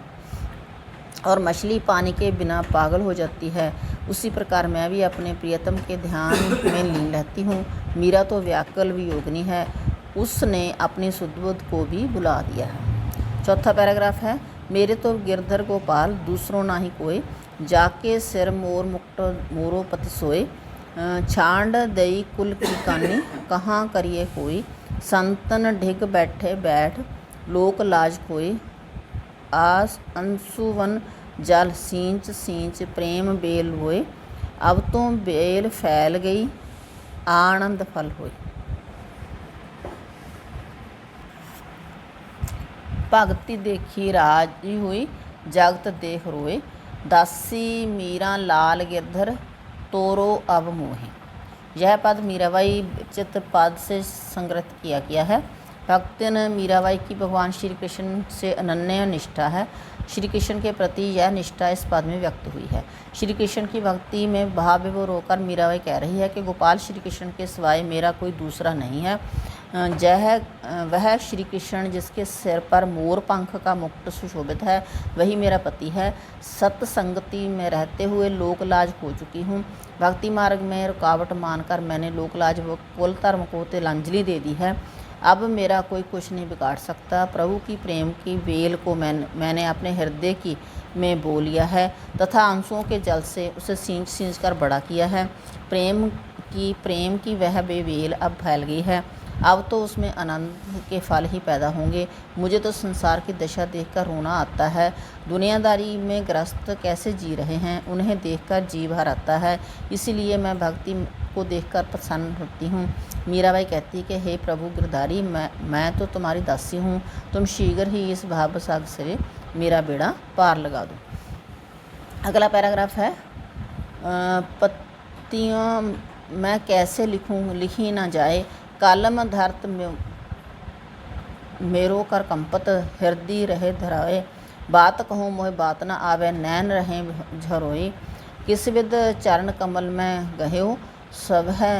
और मछली पानी के बिना पागल हो जाती है, उसी प्रकार मैं भी अपने प्रियतम के ध्यान में लीन रहती हूँ। मीरा तो व्याकुल वियोगिनी है, उसने अपनी सुदबुद्ध को भी बुला दिया है। चौथा पैराग्राफ है। मेरे तो गिरधर गोपाल दूसरों ना ही कोई, जाके सिर मोर मुकुट मोरो पति सोए, छांड दई कुल की कानी कहाँ करिए कोई, संतन ढिग बैठे बैठ लोक लाज कोई, आस अंशुवन जल सींच सींच प्रेम बेल होए, अब तो बेल फैल गई आनंद फल होए। भगति देखी राजी हुई जगत देख रोए, दासी मीरा लाल गिरधर तोरो अब मोहे। यह पद मीराबाई चित्त पद से संग्रहित किया गया है। भक्तन मीराबाई की भगवान श्री कृष्ण से अनन्य निष्ठा है। श्री कृष्ण के प्रति यह निष्ठा इस पद में व्यक्त हुई है। श्री कृष्ण की भक्ति में भाव विभोर होकर मीराबाई कह रही है कि गोपाल श्री कृष्ण के सिवाय मेरा कोई दूसरा नहीं है। वह श्री कृष्ण जिसके सिर पर मोर पंख का मुकुट सुशोभित है, वही मेरा पति है। सत्संगति में रहते हुए लोकलाज हो चुकी हूँ। भक्ति मार्ग में रुकावट मानकर मैंने लोकलाज व कुल धर्म को तिलांजलि दे दी है। अब मेरा कोई कुछ नहीं बिगाड़ सकता। प्रभु की प्रेम की बेल को मैंने अपने हृदय की में बो लिया है तथा आंसुओं के जल से उसे सींच कर बड़ा किया है। प्रेम की वह बेल अब फैल गई है। अब तो उसमें आनंद के फल ही पैदा होंगे। मुझे तो संसार की दशा देखकर रोना आता है। दुनियादारी में ग्रस्त कैसे जी रहे हैं, उन्हें देखकर जी भर आता है। इसीलिए मैं भक्ति को देखकर प्रसन्न होती हूँ। मीराबाई कहती है कि हे प्रभु गिरधारी, मैं तो तुम्हारी दासी हूँ। तुम शीघ्र ही इस भावसागर से मेरा बेड़ा पार लगा दो। अगला पैराग्राफ है। पत्तियों मैं कैसे लिखूँ, लिखी ना जाए, कालम धरत मेरो कर कंपत, हृदय रहे धराए, बात कहूँ मोह बात न आवे, नैन रहे झरोए, किस विद चरण कमल में गह्यो, सब है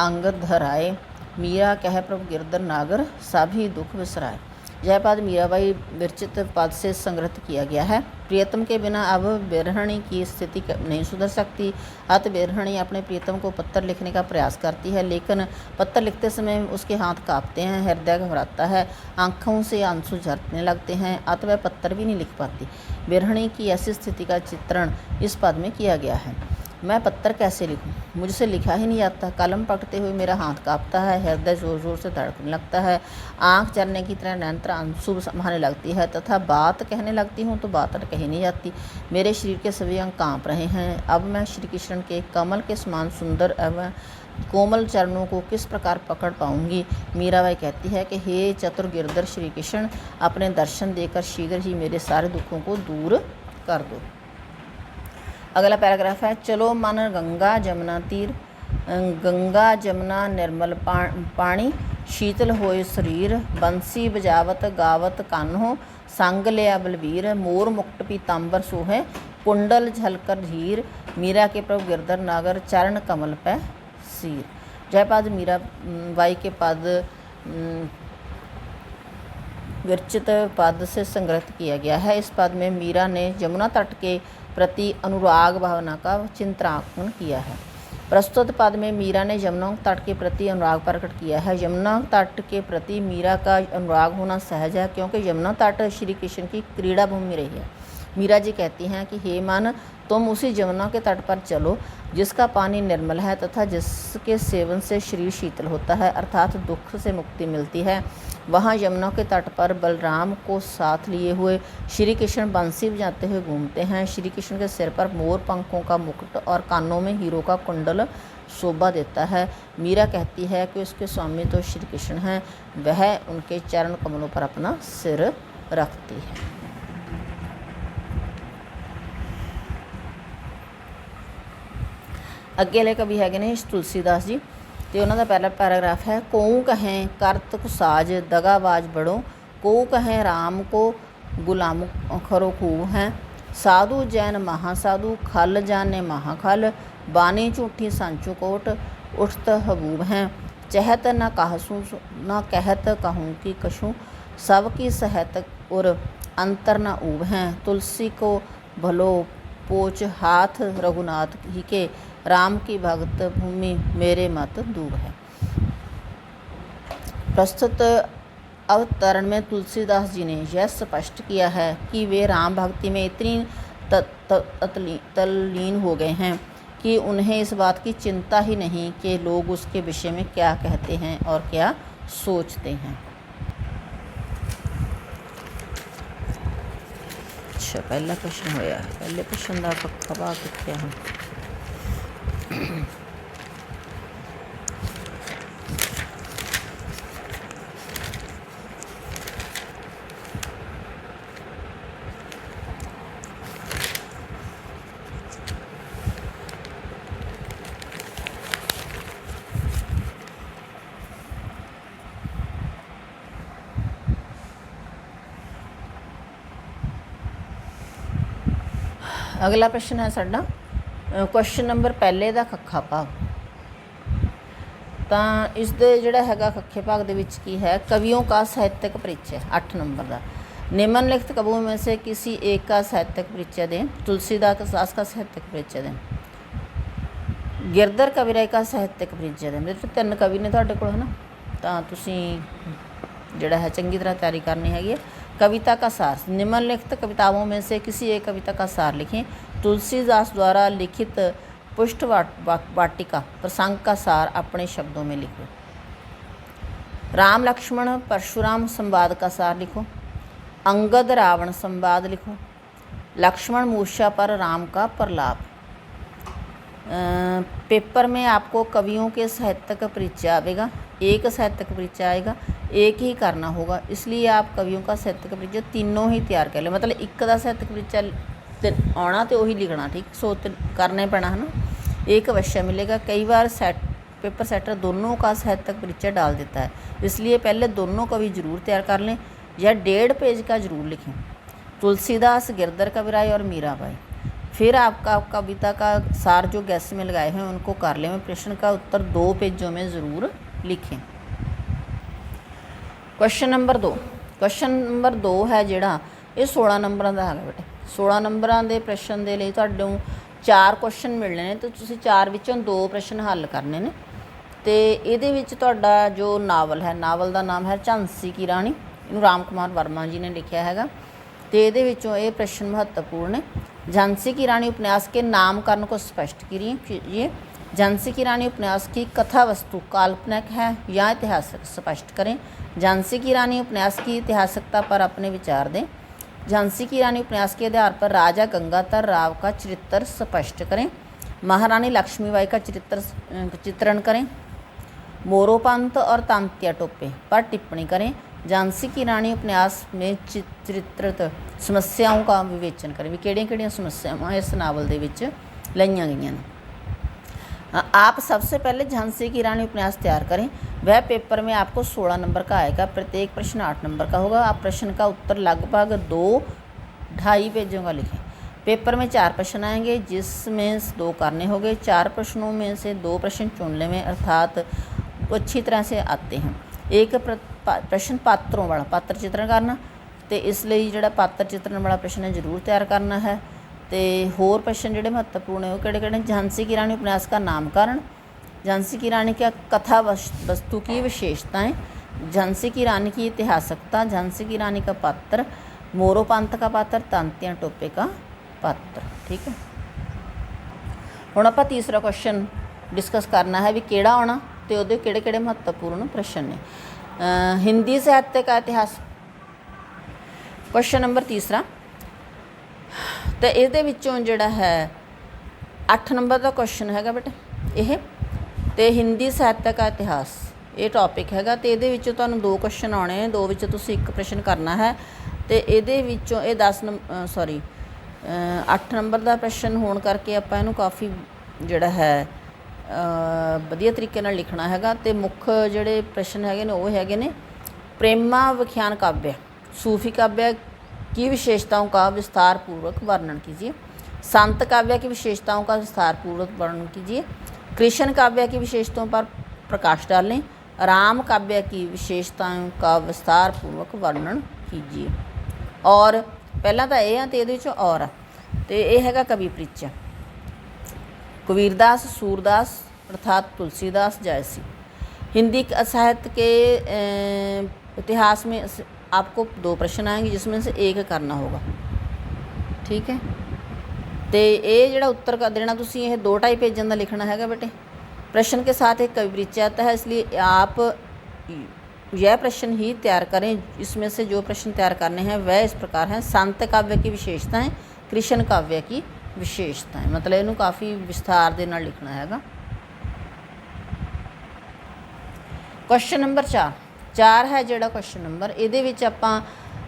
अंग धराए, मीरा कह प्रभु गिरधर नागर, सभी दुख विसराए। यह पद मीराबाई विरचित पद से संग्रहित किया गया है। प्रियतम के बिना अब बिरहणी की स्थिति नहीं सुधर सकती। अत बिरहणी अपने प्रियतम को पत्र लिखने का प्रयास करती है, लेकिन पत्र लिखते समय उसके हाथ कांपते हैं, हृदय घबराता है, आंखों से आंसू झरने लगते हैं, अत वह पत्र भी नहीं लिख पाती। बिरहणी की ऐसी स्थिति का चित्रण इस पद में किया गया है। मैं पत्र कैसे लिखूं, मुझसे लिखा ही नहीं आता। कलम पकड़ते हुए मेरा हाथ कांपता है, हृदय ज़ोर ज़ोर से धड़कने लगता है, आँख चरने की तरह निरंतर आंसू बहाने लगती है तथा बात कहने लगती हूँ तो बात कही नहीं जाती। मेरे शरीर के सभी अंग काँप रहे हैं। अब मैं श्री कृष्ण के कमल के समान सुंदर एवं कोमल चरणों को किस प्रकार पकड़ पाऊंगी। मीराबाई कहती है कि हे चतुर गिरधर श्री कृष्ण, अपने दर्शन देकर शीघ्र ही मेरे सारे दुखों को दूर कर दो। अगला पैराग्राफ है, चलो मन गंगा जमुना तीर, गंगा जमुना निर्मल पानी, शीतल होए शरीर, बंसी बजावत गावत कान्हो, संग लिया बलवीर, मोर मुकुट पीतांबर सोहे, कुंडल झलकर धीर, मीरा के प्रभु गिरधर नागर, चरण कमल पे सीर। जय पद मीरा बाई के पद विरचित पद से संग्रहित किया गया है। इस पद में मीरा ने यमुना तट के प्रति अनुराग भावना का चित्रांकन किया है। प्रस्तुत पद में मीरा ने यमुना तट के प्रति अनुराग प्रकट किया है। यमुना तट के प्रति मीरा का अनुराग होना सहज है, क्योंकि यमुना तट श्री कृष्ण की क्रीड़ा भूमि रही है। मीरा जी कहती हैं कि हे मन, तुम उसी यमुना के तट पर चलो जिसका पानी निर्मल है तथा जिसके सेवन से शरीर शीतल होता है, अर्थात दुख से मुक्ति मिलती है। वहाँ यमुना के तट पर बलराम को साथ लिए हुए श्री कृष्ण बंसी बजाते हुए घूमते हैं। श्री कृष्ण के सिर पर मोर पंखों का मुकुट और कानों में हीरो का कुंडल शोभा देता है। मीरा कहती है कि उसके स्वामी तो श्री कृष्ण हैं, वह उनके चरण कमलों पर अपना सिर रखती है। ਅੱਗੇ ਵਾਲੇ ਕਵੀ ਹੈਗੇ ਨੇ ਤੁਲਸੀਦਾਸ ਜੀ, ਤੇ ਉਹਨਾਂ ਦਾ ਪਹਿਲਾ ਪੈਰਾਗ੍ਰਾਫ ਹੈ, ਕੋਉ ਕਹੈਂ ਕਰਤ ਕੁਸਾਜ ਦਗਾਬਾਜ ਬੜੋ, ਕੋਉ ਕਹੈਂ ਰਾਮ ਕੋ ਗੁਲਾਮ ਖਰੋ ਖੂਬ ਹੈ, साधु जैन महासाधु खल जाने महाखल, बानी झूठी सांचू कोट उठत हबूब हैं, चहत न कहसू न कहत कहूँ की कछू, सबकी सहत उर अंतर न ऊब हैं, तुलसी को भलो पोच हाथ रघुनाथ ही के, राम की भगत भूमि मेरे मत दूब है। प्रस्तुत अवतरण में तुलसीदास जी ने यह स्पष्ट किया है कि वे राम भक्ति में इतनी तल्लीन हो गए हैं कि उन्हें इस बात की चिंता ही नहीं कि लोग उसके विषय में क्या कहते हैं और क्या सोचते हैं। अच्छा, पहला प्रश्न होया, पहले प्रश्न का पक्का भाग कितने हैं। अगला प्रश्न है साडा क्वेश्चन नंबर पहले का खੱਖਾ भाग। तो इस दे जिहड़ा हैगा खੱਖੇ भाग दे विच की है, कवियों का साहित्यिक परिचय 8 नंबर का। निम्नलिखित कवियों में से किसी एक का साहित्यिक परिचय दें। तुलसीदास का साहित्यिक परिचय दें। गिरधर कविराय का साहित्यिक परिचय दें। मेरे तो 3 कवि ने तुहाडे कोल, है ना, तो तुसीं जिहड़ा है चंगी तरह तैयारी करनी हैगी। कविता का सार, निम्नलिखित कविताओं में से किसी एक कविता का सार लिखें। तुलसीदास द्वारा लिखित पुष्ट वाटिका प्रसंग का सार अपने शब्दों में लिखो। राम लक्ष्मण परशुराम संवाद का सार लिखो। अंगद रावण संवाद लिखो। लक्ष्मण मूर्छा पर राम का प्रलाप। पेपर में आपको कवियों के साहित्यिक परिचय आएगा, एक साहित्यिक परिचय आएगा, एक ही करना होगा, इसलिए आप कवियों का साहित्यिक परिचय तीनों ही तैयार कर लें। मतलब एक का साहित्यिक परिचय आना तो वही लिखना, ठीक, सो करने पैना, है ना, एक अवश्य मिलेगा। कई बार पेपर सेटर दोनों का साहित्यिक परिचय डाल देता है, इसलिए पहले दोनों कवि जरूर तैयार कर लें या 1.5 पेज का जरूर लिखें। तुलसीदास, गिरधर कविराय और मीराबाई। फिर आपका कविता का सार जो गैस में लगाए हैं उनको कर लें। प्रश्न का उत्तर 2 पेजों में ज़रूर लिखें। Question number 2। क्वेश्चन नंबर 2 है जिहड़ा ये 16 नंबरों का है बेटे। 16 नंबरों के प्रश्न के लिए तुहानूं 4 क्वेश्चन मिलने हैं, तो तुसीं 4 विचों 2 प्रश्न हल करने ने। तो ये विच तुहाडा जो नावल है, नावल का नाम है झांसी की रानी, इनू राम कुमार वर्मा जी ने लिखा हैगा। तो ये प्रश्न महत्वपूर्ण है। झांसी की रानी उपन्यास के नामकरण को स्पष्ट कीजिए। झांसी की रानी उपन्यास की कथा वस्तु काल्पनिक है या ऐतिहासिक, स्पष्ट करें। झांसी की रानी उपन्यास की ऐतिहासिकता पर अपने विचार दें। झांसी की रानी उपन्यास के आधार पर राजा गंगाधर राव का चरित्र स्पष्ट करें। महारानी लक्ष्मीबाई का चित्रण करें। मोरोपंत और तांत्या टोपे पर टिप्पणी करें। झांसी की रानी उपन्यास में चित्रित समस्याओं का विवेचन करें भी किहड़ियां-किहड़ियां समस्यावां इस नावल दे विच लईआं गईआं ने। आप सबसे पहले झांसी की रानी उपन्यास तैयार करें। वह पेपर में आपको 16 नंबर का आएगा। प्रत्येक प्रश्न 8 नंबर का होगा। आप प्रश्न का उत्तर लगभग 2-2.5 पेजों का लिखें। पेपर में 4 प्रश्न आएंगे जिसमें 2 करने होंगे। 4 प्रश्नों में से 2 प्रश्न चुन लें अर्थात अच्छी तरह से आते हैं। एक प्रश्न पात्रों वाला, पात्र चित्रण करना, तो इसलिए जो पात्र चित्रण वाला प्रश्न है जरूर तैयार करना है। तो होर प्रश्न जोड़े महत्वपूर्ण है वो किहड़े-किहड़े? झांसी की रानी उपन्यास का नामकरण, झांसी की रानी का कथा वस्तु की विशेषताएं, झांसी की रानी की ऐतिहासिकता, झांसी की रानी का पात्र, मोरोपंत का पात्र, तांत्या टोपे का पात्र। ठीक है, हुण आपां तीसरा क्वेश्चन डिस्कस करना है भी किहड़ा आउणा ते उहदे किहड़े-किहड़े महत्वपूर्ण प्रश्न ने। हिंदी साहित्य का इतिहास, क्वेश्चन नंबर तीसरा। तो इहदे विचों जिहड़ा है 8 नंबर का क्वेश्चन हैगा बेटा यह, तो हिंदी साहित्य का इतिहास ये टॉपिक हैगा। तो इहदे विचों तुहानूं 2 क्वेश्चन आने हैं, 2 विचों तुसीं 1 प्रश्न करना है। तो इहदे विचों ये 8 नंबर का प्रश्न होने करके आपां इहनूं काफ़ी जिहड़ा है वधिया तरीके नाल लिखना हैगा। तो मुख जिहड़े प्रश्न हैगे ने वो हैगे ने प्रेमा विख्यान काव्य, सूफी काव्य की विशेषताओं का विस्तार पूर्वक वर्णन कीजिए। संत काव्य की विशेषताओं का विस्तार पूर्वक वर्णन कीजिए। कृष्ण काव्य की विशेषताओं पर प्रकाश डालें। राम काव्य की विशेषताओं का विस्तार पूर्वक वर्णन कीजिए। और पहला तो यह तो ये और तो यह हैगा कवि परिचय। कबीरदास, सूरदास अर्थात तुलसीदास, जायसी। हिंदी साहित्य के इतिहास में आपको 2 प्रश्न आएंगे जिसमें से 1 करना होगा। ठीक है, तो ये जो उत्तर का देना तुसीं ये 2-2.5 पेजों का लिखना है बेटे। प्रश्न के साथ एक कवि परिचय आता है, इसलिए आप यह प्रश्न ही तैयार करें। इसमें से जो प्रश्न तैयार करने हैं वह इस प्रकार हैं। संत काव्य की विशेषताएं, कृष्ण काव्य की विशेषताएं, मतलब इनू काफ़ी विस्तार दे नाल लिखना हैगा। क्वेश्चन नंबर 4 है जोड़ा क्वेश्चन नंबर, ये आपां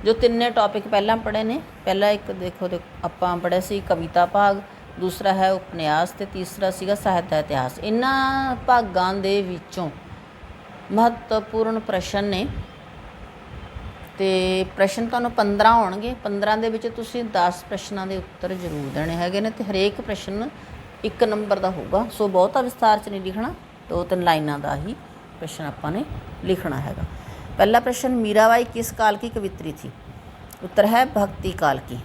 जो 3 टॉपिक पहला पढ़े ने, पहला एक देखो आपां पढ़े सी कविता भाग, दूसरा है उपन्यास, तो तीसरा सीगा साहित्य इतिहास। इन्हां भागां दे विचों महत्वपूर्ण प्रश्न ने, तो प्रश्न तुहानूं 15 होणगे। 15 दे विच तुसीं 10 प्रश्नों के उत्तर जरूर देने हैगे ने, तो हरेक प्रश्न 1 नंबर का होगा। सो बहुता विस्तार च नहीं लिखना, 2-3 लाइनां का ही प्रश्न आपां लिखना हैगा। पहला प्रश्न, मीराबाई किस काल की कवित्री थी? उत्तर है भक्ति काल की।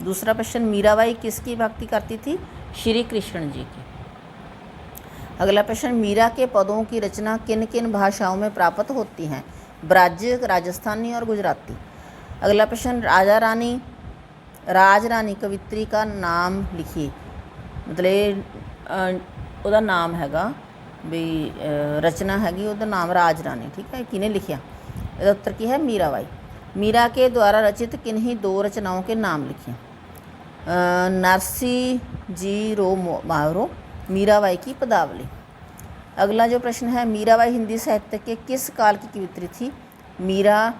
दूसरा प्रश्न, मीराबाई किसकी भक्ति करती थी? श्री कृष्ण जी की। अगला प्रश्न, मीरा के पदों की रचना किन किन भाषाओं में प्राप्त होती हैं? ब्रज, राजस्थानी और गुजराती। अगला प्रश्न, राज रानी कवित्री का नाम लिखिए। मतलब उसका नाम हैगा भी रचना हैगी उसका नाम राज रानी। ठीक है, किने लिखिया? इसका उत्तर की है? मीराबाई। मीरा के द्वारा रचित किन्हीं 2 रचनाओं के नाम लिखिए। नरसी जी रो मारो, मीराबाई की पदावली। अगला जो प्रश्न है, मीराबाई हिंदी साहित्य के किस काल की कवित्री थी? मीरा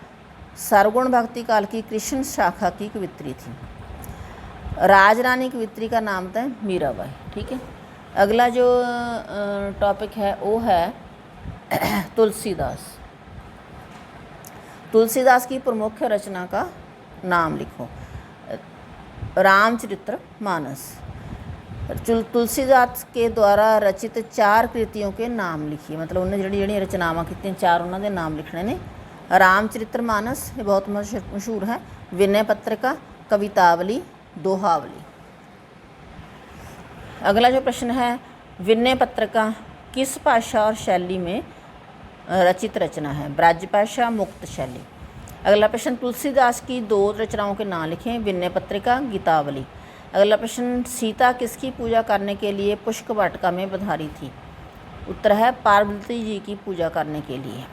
सर्वगुण भक्ति काल की कृष्ण शाखा की कवित्री थी। राजरानी कवित्री का नाम था मीराबाई। ठीक है, अगला जो टॉपिक है वो है तुलसीदास। तुलसीदास की प्रमुख रचना का नाम लिखो। रामचरित्र मानस। तुलसीदास के द्वारा रचित 4 कृतियों के नाम लिखिए। मतलब उन्हें जड़ी रचनावां कीतियां 4 उन्होंने नाम लिखने ने। रामचरित्र मानस ये बहुत मशहूर है। विनय पत्रिका, कवितावली, दोहावली। अगला जो प्रश्न है, विनय पत्रिका किस भाषा और शैली में रचित रचना है? ब्रज भाषा, मुक्त शैली। अगला प्रश्न, तुलसीदास की 2 रचनाओं के नाम लिखें। विनय पत्रिका, गीतावली। अगला प्रश्न, सीता किसकी पूजा करने के लिए पुष्प वाटिका में पधारी थी? उत्तर है पार्वती जी की पूजा करने के लिए।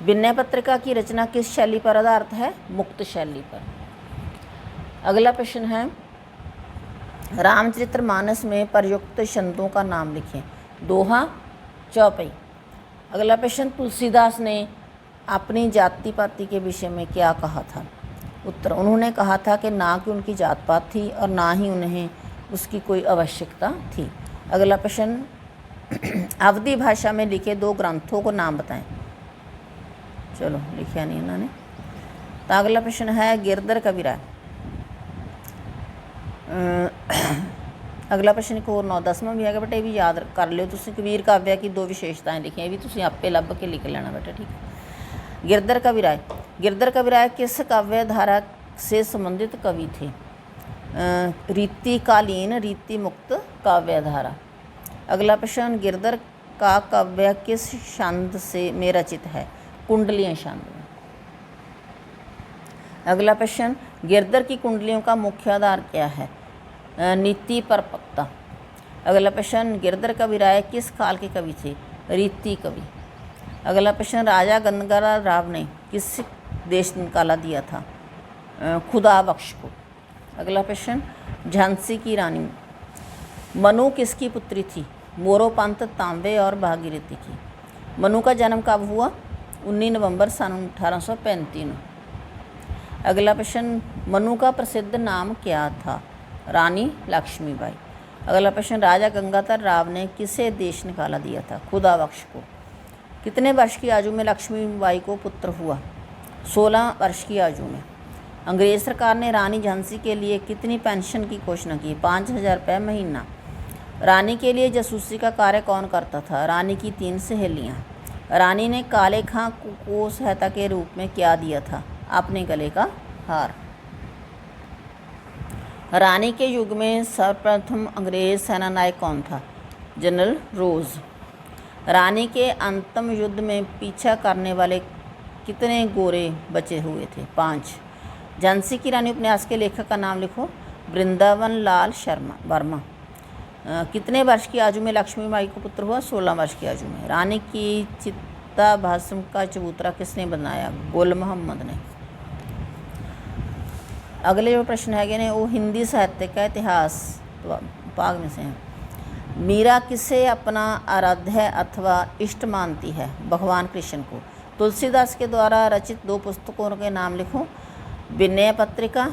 विनय पत्रिका की रचना किस शैली पर आधारित है? मुक्त शैली पर। अगला प्रश्न है, रामचरितमानस में प्रयुक्त छंदों का नाम लिखें। दोहा, चौपाई। अगला प्रश्न, तुलसीदास ने अपनी जाति पाति के विषय में क्या कहा था? उत्तर, उन्होंने कहा था कि ना कि उनकी जात पात थी और ना ही उन्हें उसकी कोई आवश्यकता थी। अगला प्रश्न, अवधी भाषा में लिखे 2 ग्रंथों को नाम बताएं। चलो लिखा नहीं उन्होंने। तो अगला प्रश्न है, गिरधर कविराय। अगला प्रश्न एक और 9-10वां भी है बेटा, ये भी याद कर लियो तुसीं। कबीर काव्य की 2 विशेषताएं लिखियां, ये भी तुसीं आपे लभ के लिख लेना बेटा, ठीक है। गिरधर कविराय। गिरधर कविराय किस काव्य धारा से संबंधित कवि थे? रीतिकालीन रीति मुक्त काव्य धारा। अगला प्रश्न, गिरधर का काव्य किस छंद से में रचित है? कुंडलियाँ छंद में। अगला प्रश्न, गिरधर की कुंडलियों का मुख्य आधार क्या है? नीति परपक्ता। अगला प्रश्न, गिरधर कविराय किस काल के कवि थे? रीति कवि। अगला प्रश्न, राजा गंगाधर राव ने किस देश निकाला दिया था? खुदा बख्श को। अगला प्रश्न, झांसी की रानी मनु किसकी पुत्री थी? मोरोपंत, तांबे और भागीरथी की। मनु का जन्म कब हुआ? 19 नवंबर सन 1835। अगला प्रश्न, मनु का प्रसिद्ध नाम क्या था? रानी लक्ष्मीबाई। अगला प्रश्न, राजा गंगाधर राव ने किसे देश निकाला दिया था? खुदा बख्श को। कितने वर्ष की आयु में लक्ष्मीबाई को पुत्र हुआ? 16 वर्ष की आयु में। अंग्रेज सरकार ने रानी झांसी के लिए कितनी पेंशन की घोषणा की? 5000 रुपये महीना। रानी के लिए जासूसी का कार्य कौन करता था? रानी की 3 सहेलियाँ। रानी ने काले खां को सहायता के रूप में क्या दिया था? अपने गले का हार। रानी के युग में सर्वप्रथम अंग्रेज सेना नायक कौन था? जनरल रोज। रानी के अंतिम युद्ध में पीछा करने वाले कितने गोरे बचे हुए थे? 5। झांसी की रानी उपन्यास के लेखक का नाम लिखो। वृंदावन लाल वर्मा। कितने वर्ष की आयु में लक्ष्मीबाई को पुत्र हुआ? 16 वर्ष की आयु में। रानी की चिता भस्म का चबूतरा किसने बनाया? गुल मोहम्मद ने। अगले जो प्रश्न है ने वो हिंदी साहित्य का इतिहास भाग में से हैं। मीरा किसे अपना आराध्य अथवा इष्ट मानती है? भगवान कृष्ण को। तुलसीदास के द्वारा रचित 2 पुस्तकों के नाम लिखो। विनय पत्रिका,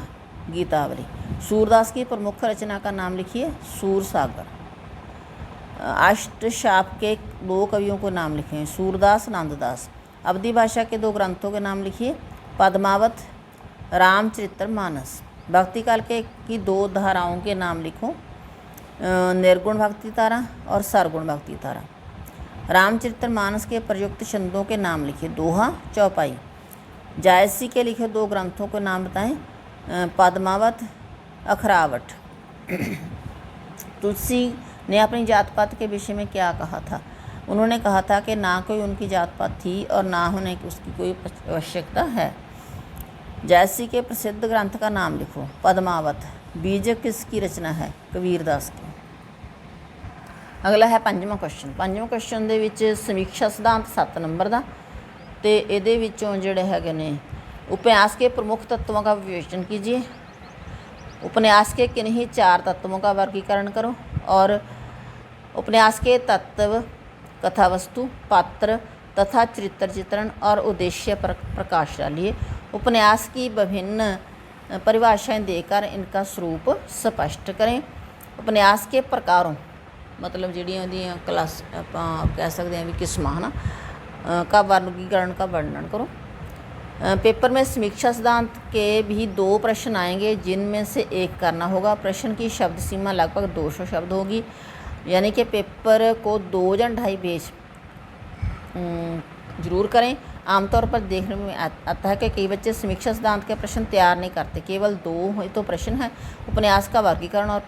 गीतावली। सूरदास की प्रमुख रचना का नाम लिखिए। सूरसागर। अष्टशाप के 2 कवियों को नाम लिखें। सूरदास, नंददास। अवधी भाषा के 2 ग्रंथों के नाम लिखिए। पद्मावत, रामचरितमानस। भक्ति काल की 2 धाराओं के नाम लिखो। निर्गुण भक्ति तारा और सरगुण भक्ति तारा। रामचरितमानस के प्रयुक्त छंदों के नाम लिखिए। दोहा, चौपाई। जायसी के लिखे 2 ग्रंथों के नाम बताएं। पद्मावत, अखरावट। तुलसी ने अपनी जात पात के विषय में क्या कहा था? उन्होंने कहा था कि ना कोई उनकी जात पात थी और ना होने की उसकी कोई आवश्यकता है। जायसी के प्रसिद्ध ग्रंथ का नाम लिखो। पद्मावत। बीजक किसकी रचना है? कबीरदास की। अगला है 5वां क्वेश्चन। 5वें क्वेश्चन ਦੇ ਵਿੱਚ ਸਮੀਖਿਆ सिद्धांत 7 नंबर ਦਾ ਤੇ ਇਹਦੇ ਵਿੱਚੋਂ ਜਿਹੜੇ ਹੈਗੇ ਨੇ उपन्यास के प्रमुख तत्वों का विवेचन कीजिए। उपन्यास के किन्हीं 4 तत्वों का वर्गीकरण करो और उपन्यास के तत्व, कथावस्तु, पात्र तथा चरित्र चित्रण और उद्देश्य पर प्रकाश डालिए। उपन्यास की विभिन्न परिभाषाएं देकर इनका स्वरूप स्पष्ट करें। उपन्यास के प्रकारों मतलब ਜਿਹੜੀਆਂ ਉਹਦੀਆਂ क्लास ਆਪਾਂ कह सकते हैं भी किस्मां है ना का वर्गीकरण का वर्णन करो। पेपर में समीक्षा सिद्धांत के भी 2 प्रश्न आएंगे जिनमें से एक करना होगा। प्रश्न की शब्द सीमा लगभग 200 शब्द होगी, यानी कि पेपर को 2 या 2.5 पेज ज़रूर करें। आमतौर पर देखने में आता है कि कई बच्चे समीक्षा सिद्धांत के प्रश्न तैयार नहीं करते। केवल 2 तो प्रश्न हैं, उपन्यास का वर्गीकरण और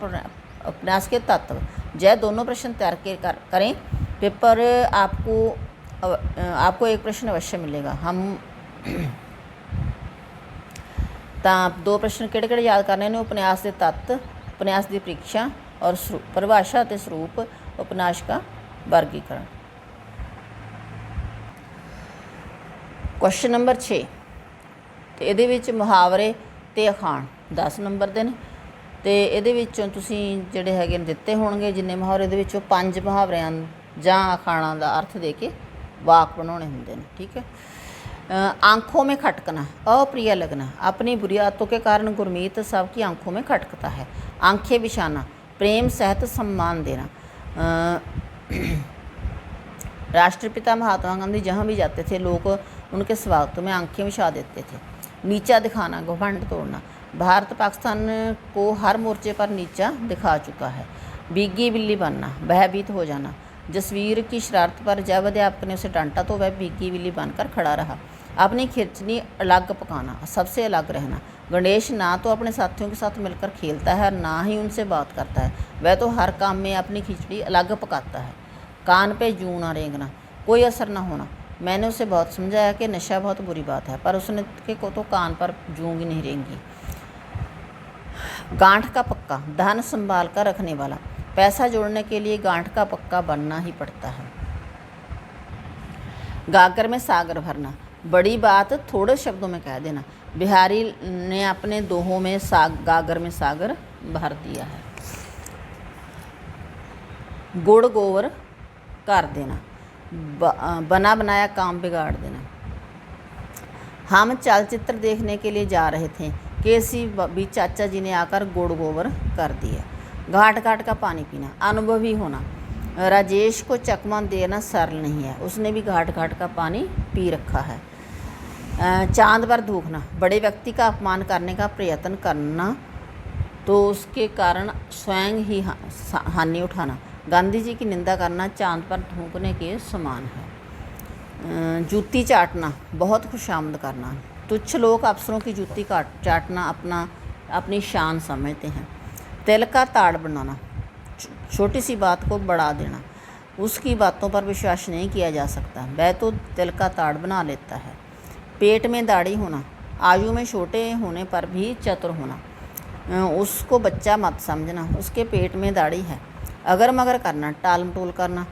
उपन्यास के तत्व। यह दोनों प्रश्न तैयार करें। पेपर आपको एक प्रश्न अवश्य मिलेगा। हम ਤਾਂ दो प्रश्न ਕਿਹੜੇ याद करने ने? उपन्यास के तत्त, उपन्यास की परीक्षा और परिभाषा ਅਤੇ ਸਰੂਪ, उपन्यास का वर्गीकरण। क्वेश्चन नंबर 6 ਤੇ ਇਹਦੇ ਵਿੱਚ ਮੁਹਾਵਰੇ ਤੇ ਅਖਾਣ 10 ਨੰਬਰ ਦੇ ਨੇ ਤੇ ਇਹਦੇ ਵਿੱਚੋਂ ਤੁਸੀਂ ਜਿਹੜੇ ਹੈਗੇ ਦਿੱਤੇ ਹੋਣਗੇ ਜਿੰਨੇ ਮੁਹਾਵਰੇ ਦੇ ਵਿੱਚੋਂ 5 ਮੁਹਾਵਰਿਆਂ ਜਾਂ ਅਖਾਣਾਂ ਦਾ ਅਰਥ ਦੇ ਕੇ ਵਾਕ ਬਣਾਉਣੇ ਹੁੰਦੇ ਨੇ। ठीक है। आँखों में खटकना, अप्रिय लगना, अपनी बुरी आदतों के कारण गुरमीत सबकी आँखों में खटकता है। आंखें बिछाना, प्रेम सहित सम्मान देना। राष्ट्रपिता महात्मा गांधी जहाँ भी जाते थे लोग उनके स्वागत में आंखें बिछा देते थे। नीचा दिखाना, घमंड तोड़ना, भारत पाकिस्तान को हर मोर्चे पर नीचा दिखा चुका है। भीगी बिल्ली बनना, भयभीत हो जाना। जसवीर की शरारत पर जब अध्यापक ने उसे डांटा तो वह भीगी बिल्ली बनकर खड़ा रहा। अपनी खिरचनी अलग पकाना, सबसे अलग रहना। गणेश ना तो अपने साथियों के साथ मिलकर खेलता है और ना ही उनसे बात करता है, वह तो हर काम में अपनी खिचड़ी अलग पकाता है। कान पे जूं ना रेंगना, कोई असर ना होना। मैंने उसे बहुत समझाया कि नशा बहुत बुरी बात है, पर उसने को तो कान पर जूं भी नहीं रेंगी। गांठ का पक्का, धन संभाल कर रखने वाला। पैसा जोड़ने के लिए गांठ का पक्का बनना ही पड़ता है। गागर में सागर भरना, बड़ी बात थोड़े शब्दों में कह देना। बिहारी ने अपने दोहों में गागर में सागर भर दिया है। गुड़ गोबर कर देना, बना बनाया काम बिगाड़ देना। हम चलचित्र देखने के लिए जा रहे थे कि इसी बीच चाचा जी ने आकर गुड़ गोबर कर दिया। घाट घाट का पानी पीना, अनुभवी होना। राजेश को चकमा देना सरल नहीं है, उसने भी घाट घाट का पानी पी रखा है। चांद पर थूकना, बड़े व्यक्ति का अपमान करने का प्रयत्न करना तो उसके कारण स्वयं ही हानि उठाना। गांधी जी की निंदा करना चांद पर थूकने के समान है। जूती चाटना, बहुत खुशामद करना। तुच्छ लोग अफसरों की जूती चाटना अपनी शान समझते हैं। तिल का ताड़ बनाना, छोटी सी बात को बढ़ा देना। उसकी बातों पर विश्वास नहीं किया जा सकता, वह तो तिल का ताड़ बना लेता है। पेट में दाढ़ी होना, आयु में छोटे होने पर भी चतुर होना। उसको बच्चा मत समझना, उसके पेट में दाढ़ी है। अगर मगर करना, टाल मटोल करना।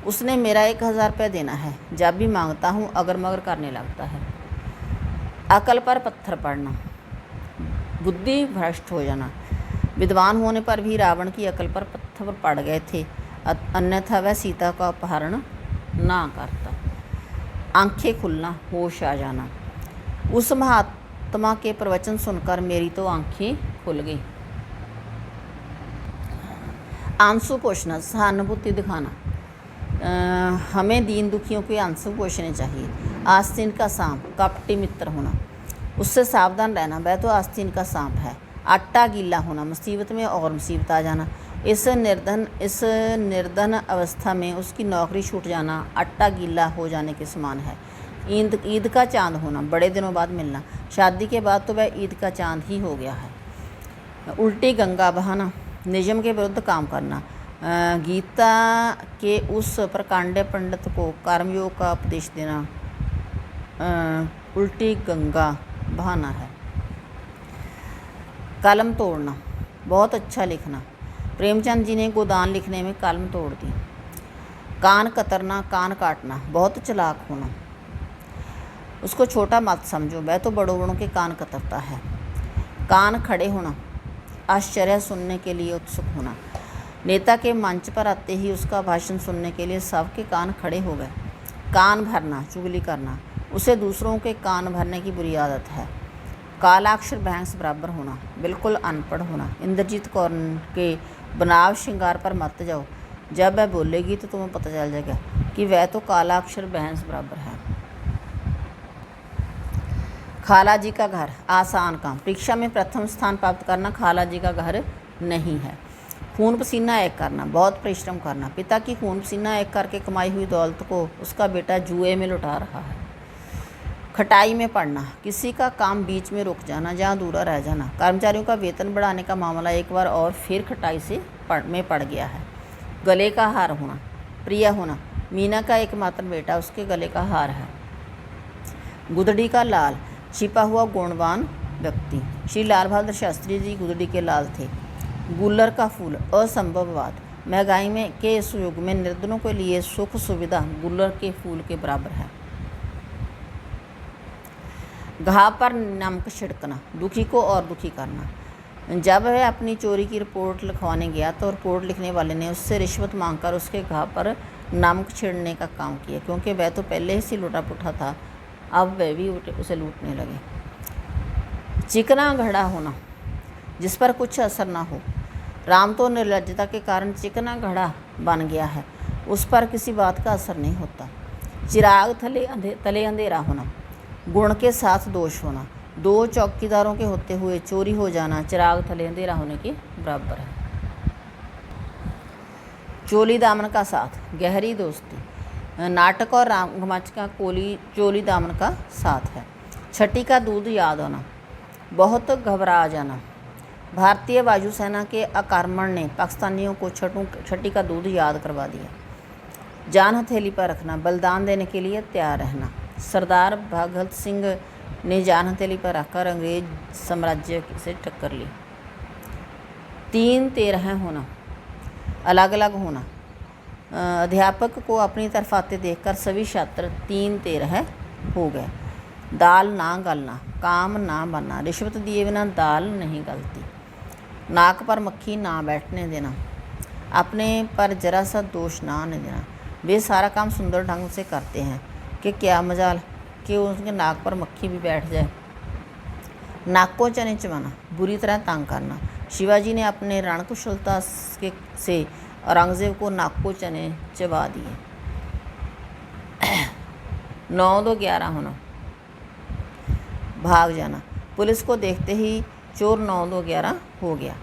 उसने मेरा 1000 रुपये देना है, जब भी मांगता हूँ अगर मगर करने लगता है। अकल पर पत्थर पड़ना, बुद्धि भ्रष्ट हो जाना। विद्वान होने पर भी रावण की अकल पर पत्थर पड़ गए थे, अन्यथा वह सीता का अपहरण ना करता। आंखें खुलना, होश आ जाना। उस महात्मा के प्रवचन सुनकर मेरी तो आंखें खुल गई। आंसू पोषना, सहानुभूति दिखाना। हमें दीन दुखियों के आंसू पोषने चाहिए। आस्तीन का सांप, कपटी मित्र होना, उससे सावधान रहना, वह तो आस्तीन का सांप है। आटा गीला होना, मुसीबत में और मुसीबत आ जाना। इस निर्धन अवस्था में उसकी नौकरी छूट जाना आटा गीला हो जाने के समान है। ईद का चांद होना, बड़े दिनों बाद मिलना। शादी के बाद तो वह ईद का चांद ही हो गया है। उल्टी गंगा बहाना, नियम के विरुद्ध काम करना। गीता के उस प्रकांड पंडित को कर्मयोग का उपदेश देना उल्टी गंगा बहाना है। कलम तोड़ना, बहुत अच्छा लिखना। प्रेमचंद जी ने गोदान लिखने में कलम तोड़ दी। कान कतरना, कान काटना, बहुत चालाक होना। उसको छोटा मत समझो, वह तो बड़ों बड़ों के कान कतरता है। कान खड़े होना, आश्चर्य सुनने के लिए उत्सुक होना। नेता के मंच पर आते ही उसका भाषण सुनने के लिए सबके कान खड़े हो गए। कान भरना, चुगली करना, उसे दूसरों के कान भरने की बुरी आदत है। कालाक्षर भैंस बराबर होना, बिल्कुल अनपढ़ होना। इंद्रजीत कौर के बनाव श्रृंगार पर मत जाओ, जब वह बोलेगी तो तुम्हें पता चल जाएगा कि वह तो कालाक्षर भैंस बराबर है। खाला जी का घर, आसान काम। परीक्षा में प्रथम स्थान प्राप्त करना खाला जी का घर नहीं है। खून पसीना एक करना, बहुत परिश्रम करना। पिता की खून पसीना एक करके कमाई हुई दौलत को उसका बेटा जुए में लुटा रहा है। खटाई में पड़ना, किसी का काम बीच में रुक जाना, जहाँ अधूरा रह जाना। कर्मचारियों का वेतन बढ़ाने का मामला एक बार और फिर खटाई से पड़ गया है। गले का हार होना, प्रिय होना। मीना का एकमात्र बेटा उसके गले का हार है। गुदड़ी का लाल, छिपा हुआ गुणवान व्यक्ति। श्री लाल बहादुर शास्त्री जी गुदड़ी के लाल थे। गुल्लर का फूल, असंभववाद। महंगाई में के इस युग में निर्धनों के लिए सुख सुविधा गुल्लर के फूल के बराबर है। घाव पर नमक छिड़कना, दुखी को और दुखी करना। जब वह अपनी चोरी की रिपोर्ट लिखवाने गया तो रिपोर्ट लिखने वाले ने उससे रिश्वत मांगकर उसके घाव पर नमक छिड़ने का काम किया, क्योंकि वह तो पहले ही से लुटा पुटा था, अब वह भी उसे लूटने लगे। चिकना घड़ा होना, जिस पर कुछ असर ना हो। राम तो निर्लज्जता के कारण चिकना घड़ा बन गया है, उस पर किसी बात का असर नहीं होता। चिराग तले अंधेरा होना, गुण के साथ दोष होना। दो चौकीदारों के होते हुए चोरी हो जाना चिराग तले अंधेरा होने के बराबर है। चोली दामन का साथ, गहरी दोस्ती। नाटक और रंगमंच का चोली दामन का साथ है। छठी का दूध याद आना, बहुत घबरा जाना। भारतीय वायुसेना के आक्रमण ने पाकिस्तानियों को छठी का दूध याद करवा दिया। जान हथेली पर रखना, बलिदान देने के लिए तैयार रहना। सरदार भगत सिंह ने जान हथेली पर रखकर अंग्रेज साम्राज्य से टक्कर ली। 3-13 होना, अलग अलग होना। अध्यापक को अपनी तरफ आते देखकर सभी छात्र 3-13 हो गए। दाल ना गलना, काम ना बनना। रिश्वत दिए बिना दाल नहीं गलती। नाक पर मक्खी ना बैठने देना, अपने पर जरा सा दोष ना आने देना। वे सारा काम सुंदर ढंग से करते हैं कि क्या मजाल कि उनके नाक पर मक्खी भी बैठ जाए। नाक को चने चबाना, बुरी तरह तंग करना। शिवाजी ने अपने रणकुशलता से औरंगजेब को नाक को चने चबा दिए। 9-2-11 होना, भाग जाना। पुलिस को देखते ही चोर 9-2-11 हो गया।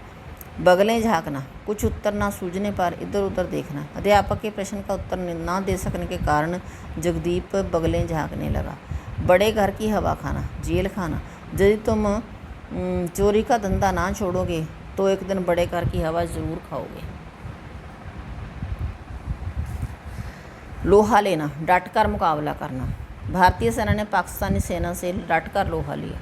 बगलें झाँकना, कुछ उत्तर ना सूझने पर इधर उधर देखना। अध्यापक के प्रश्न का उत्तर ना दे सकने के कारण जगदीप बगलें झाँकने लगा। बड़े घर की हवा खाना, जेल खाना। यदि तुम चोरी का धंधा ना छोड़ोगे तो एक दिन बड़े घर की हवा ज़रूर खाओगे। लोहा लेना, डटकर मुकाबला करना। भारतीय सेना ने पाकिस्तानी सेना से डटकर लोहा लिया।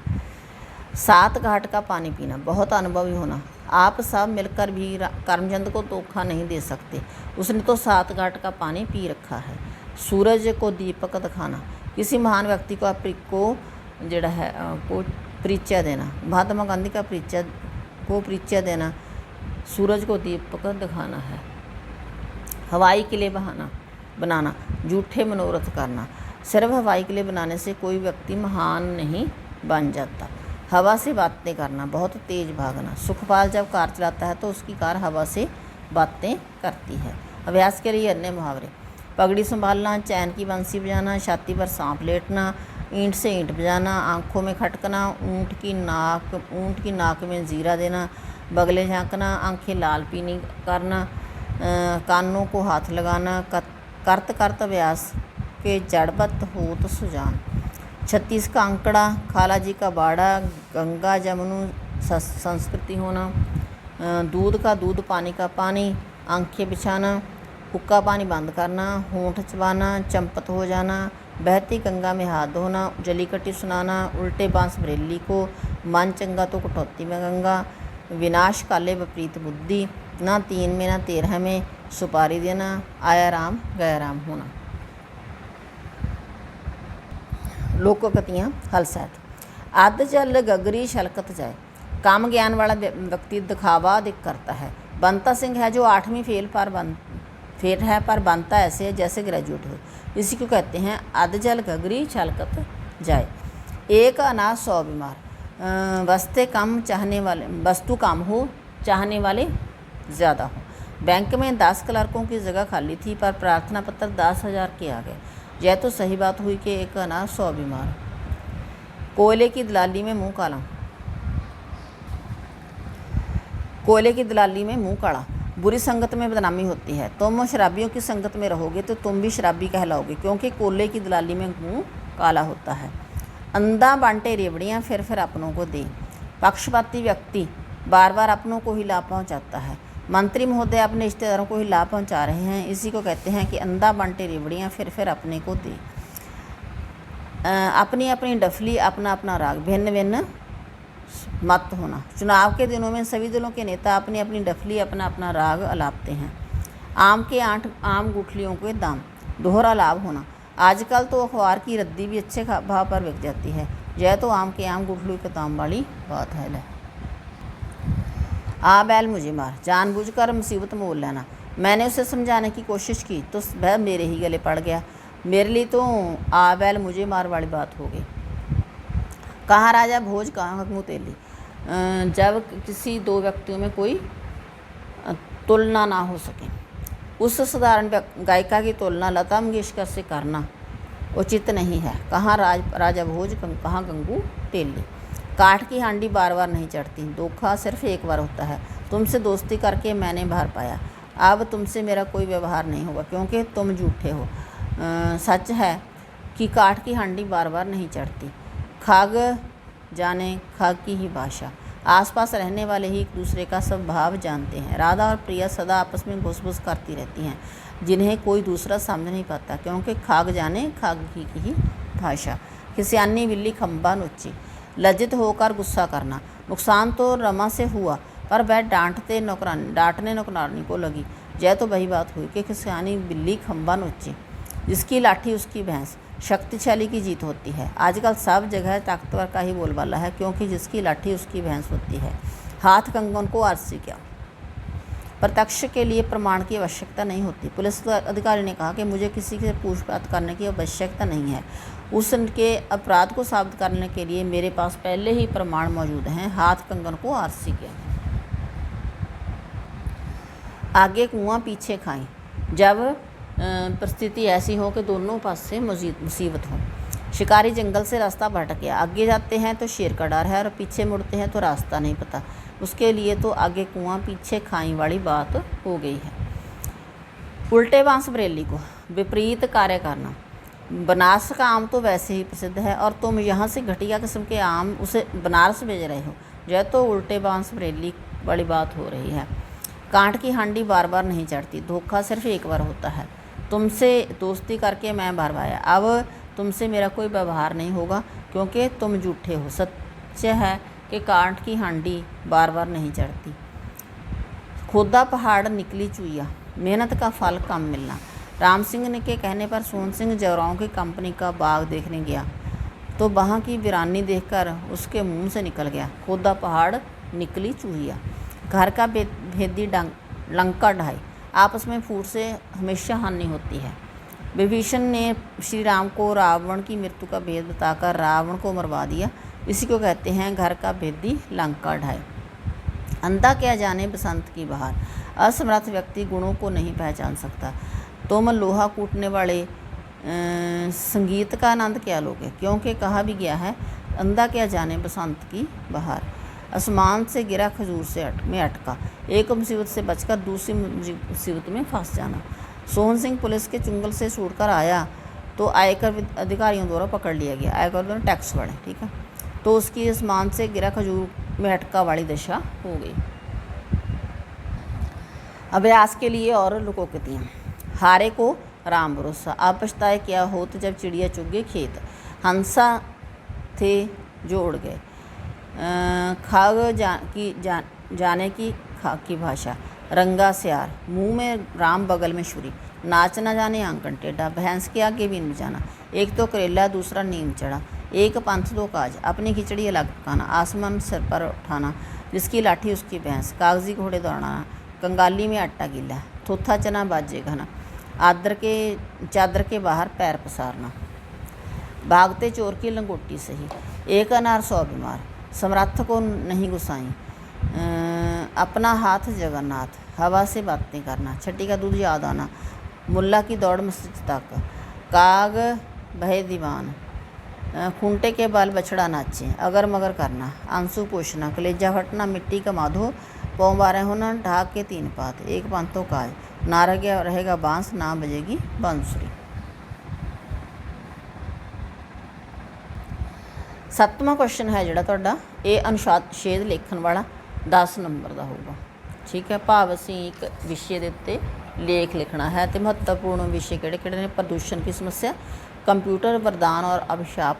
7 घाट का पानी पीना, बहुत अनुभवी होना। आप सब मिलकर भी करमचंद को धोखा नहीं दे सकते, उसने तो 7 घाट का पानी पी रखा है। सूरज को दीपक दिखाना, किसी महान व्यक्ति को जड़ा है को परिचय देना। महात्मा गांधी का परिचय देना सूरज को दीपक दिखाना है। हवाई किले बनाना, झूठे मनोरथ करना। सिर्फ हवाई किले बनाने से कोई व्यक्ति महान नहीं बन जाता। हवा से बातें करना, बहुत तेज़ भागना। सुखपाल जब कार चलाता है तो उसकी कार हवा से बातें करती है। अभ्यास के लिए अन्य मुहावरे। पगड़ी संभालना, चैन की बंसी बजाना, छाती पर सांप लेटना, ईंट से ईंट बजाना, आँखों में खटकना, ऊँट की नाक में जीरा देना, बगलें झाँकना, आँखें लाल पीली करना, कानों को हाथ लगाना, करत अभ्यास के जड़बत होत सुजान। 36 का अंकड़ा, खाला जी का बाड़ा, गंगा जमुनु संस्कृति होना, दूध का दूध, पानी का पानी, आँखें बिछाना, हुक्का पानी बंद करना, होंठ चबाना, चंपत हो जाना, बहती गंगा में हाथ धोना, जलीकट्टी सुनाना, उल्टे बांस बरेली को, मन चंगा तो कटौती में गंगा, विनाश काले विपरीत बुद्धि, ना 3 में ना 13 में सुपारी देना, आया राम गया राम होना। लोककथियाँ हलसैत। अध जल गगरी छलकत जाए, काम ज्ञान वाला व्यक्ति दिखावा अधिक करता है। बंता सिंह है जो 8वीं फेल है पर बनता ऐसे है जैसे ग्रेजुएट हो, इसी को कहते हैं अध जल गगरी छलकत जाए। एक अनाथ 100 बीमार, वस्तु कम हो चाहने वाले ज़्यादा हो। बैंक में 10 क्लर्कों की जगह खाली थी पर प्रार्थना पत्र 10,000 के आ गए। यह तो सही बात हुई कि एक अनाथ 100 बीमार। कोयले की दलाली में मुँह काला, कोयले की दलाली में मुँह काला। बुरी संगत में बदनामी होती है। तुम शराबियों की संगत में रहोगे तो तुम भी शराबी कहलाओगे, क्योंकि कोयले की दलाली में मुँह काला होता है। अंधा बांटे रेवड़ियाँ फिर अपनों को दे। पक्षपाती व्यक्ति बार बार अपनों को ही लाभ पहुँचाता है। मंत्री महोदय अपने रिश्तेदारों को ही लाभ पहुँचा रहे हैं, इसी को कहते हैं कि अंधा बांटे रेवड़ियाँ फिर अपने को दे। अपनी अपनी डफली, अपना अपना राग, भिन्न भिन्न मत होना। चुनाव के दिनों में सभी दलों के नेता अपनी अपनी डफली अपना अपना राग अलापते हैं। आम के 8 आम गुठलियों के दाम, दोहरा लाभ होना। आजकल तो अखबार की रद्दी भी अच्छे भाव पर बिक जाती है। यह तो आम के आम गुठलियों के दाम वाली बात है। आ बैल मुझे मार, जानबूझकर मुसीबत मोल लेना। मैंने उसे समझाने की कोशिश की तो वह मेरे ही गले पड़ गया। मेरे लिए तो आ बैल मुझे मार वाली बात हो गई। कहाँ राजा भोज, कहाँ मुतेली। जब किसी दो व्यक्तियों में कोई तुलना ना हो सके, उस साधारण गायिका की तुलना लता मंगेशकर से करना उचित नहीं है। कहाँ राजा भोज, कहाँ गंगू तेली। काठ की हांडी बार बार नहीं चढ़ती, धोखा सिर्फ एक बार होता है। तुमसे दोस्ती करके मैंने भर पाया, अब तुमसे मेरा कोई व्यवहार नहीं होगा क्योंकि तुम झूठे हो। सच है कि काठ की हांडी बार बार नहीं चढ़ती। खाग जाने खाग की ही भाषा। आसपास रहने वाले ही एक दूसरे का स्वभाव जानते हैं। राधा और प्रिया सदा आपस में घुस करती रहती हैं, जिन्हें कोई दूसरा समझ नहीं पाता क्योंकि खाग जाने खाग की ही भाषा। खिसियानी बिल्ली खंबा नोची। लज्जित होकर गुस्सा करना। नुकसान तो रमा से हुआ पर वह डांटने नौकरानी को लगी। यह तो वही बात हुई कि खिसियानी बिल्ली खंबा नोची, जिसकी लाठी उसकी भैंस। शक्तिशाली की जीत होती है। आजकल सब जगह ताकतवर का ही बोलबाला है क्योंकि जिसकी लाठी उसकी भैंस होती है। हाथ कंगन को आरसी क्या। प्रत्यक्ष के लिए प्रमाण की आवश्यकता नहीं होती। पुलिस अधिकारी ने कहा कि मुझे किसी से पूछताछ करने की आवश्यकता नहीं है। उसके अपराध को साबित करने के लिए मेरे पास पहले ही प्रमाण मौजूद हैं। हाथ कंगन को आरसी क्या। आगे कुआं पीछे खाएं। जब परिस्थिति ऐसी हो कि दोनों पास से मुसीबत हो। शिकारी जंगल से रास्ता भटक गया। आगे जाते हैं तो शेर का डर है और पीछे मुड़ते हैं तो रास्ता नहीं पता। उसके लिए तो आगे कुआं पीछे खाई वाली बात हो गई है। उल्टे बांस बरेली को विपरीत कार्य करना। बनारस का आम तो वैसे ही प्रसिद्ध है और तुम यहाँ से घटिया किस्म के आम उसे बनारस भेज रहे हो। यह तो उल्टे बांस बरेली वाली बात हो रही है। कांट की हांडी बार बार नहीं चढ़ती, धोखा सिर्फ एक बार होता है। तुमसे दोस्ती करके मैं भर पाया, अब तुमसे मेरा कोई व्यवहार नहीं होगा क्योंकि तुम झूठे हो। सच है कि कांट की हांडी बार बार नहीं चढ़ती। खोदा पहाड़ निकली चुईया, मेहनत का फल कम मिलना। राम सिंह के कहने पर सोहन सिंह जौराओं की कंपनी का बाग देखने गया तो वहाँ की वीरानी देखकर उसके मुंह से निकल गया, खोदा पहाड़ निकली चूहिया। घर का भेदी लंका ढाई। आपस में फूट से हमेशा हानि होती है। विभीषण ने श्री राम को रावण की मृत्यु का भेद बताकर रावण को मरवा दिया। इसी को कहते हैं घर का भेदी लंका ढाई। अंधा क्या जाने बसंत की बहार। असमर्थ व्यक्ति गुणों को नहीं पहचान सकता। तुम लोहा कूटने वाले संगीत का आनंद क्या लोगे, क्योंकि कहा भी गया है अंधा क्या जाने बसंत की बहार। आसमान से गिरा खजूर में अटका। एक मुसीबत से बचकर दूसरी मुसीबत में फंस जाना। सोहन सिंह पुलिस के चुंगल से छूटकर आया तो आयकर अधिकारियों द्वारा पकड़ लिया गया। आयकर द्वारा टैक्स वाले, ठीक है, तो उसकी आसमान से गिरा खजूर में अटका वाली दशा हो गई। अभ्यास के लिए और लोकोक्तियाँ। हारे को राम भरोसा, आप पछताए क्या होत जब चिड़िया चुग गई खेत। हंसा थे जो उड़ गए। खाग जाने की खाग की भाषा। रंगा स्यार, मुंह में राम बगल में छुरी। नाच न जाने आंगन टेढ़ा, भैंस के आगे भी न जाना। एक तो करेला दूसरा नीम चढ़ा। एक पंथ दो काज, अपनी खिचड़ी अलग पकाना। आसमान सिर पर उठाना, जिसकी लाठी उसकी भैंस। कागजी घोड़े दौड़ाना, कंगाली में आटा गीला। थोथा चना बाजे घना, चादर के बाहर पैर पसारना। भागते चोर की लंगोटी सही। एक अनार 100 बीमार, समर्थ को नहीं गुसाई। अपना हाथ जगन्नाथ, हवा से बातें करना। छठी का दूध याद आना, मुल्ला की दौड़ मस्जिद तक। काग भय दीवान, खूंटे के बाल बछड़ा नाचे। अगर मगर करना, आंसू पोछना। कलेजा फटना, मिट्टी का माधो। पौ 12 होना, ढाक के 3 पात। एक पंथों काज, ना रहेगा बांस, ना बजेगी बांसुरी। 7वां क्वेश्चन है ਜਿਹੜਾ ਤੁਹਾਡਾ ਇਹ ਅਨੁਛੇਦ ਲਿਖਣ ਵਾਲਾ 10 ਨੰਬਰ ਦਾ ਹੋਊਗਾ, ਠੀਕ ਹੈ। ਭਾਵ ਅਸੀਂ ਇੱਕ ਵਿਸ਼ੇ ਦੇ ਉੱਤੇ ਲੇਖ ਲਿਖਣਾ ਹੈ ਤੇ ਮਹੱਤਵਪੂਰਨ ਵਿਸ਼ੇ ਕਿਹੜੇ ਨੇ। ਪ੍ਰਦੂਸ਼ਣ की समस्या, कंप्यूटर वरदान और अभिशाप,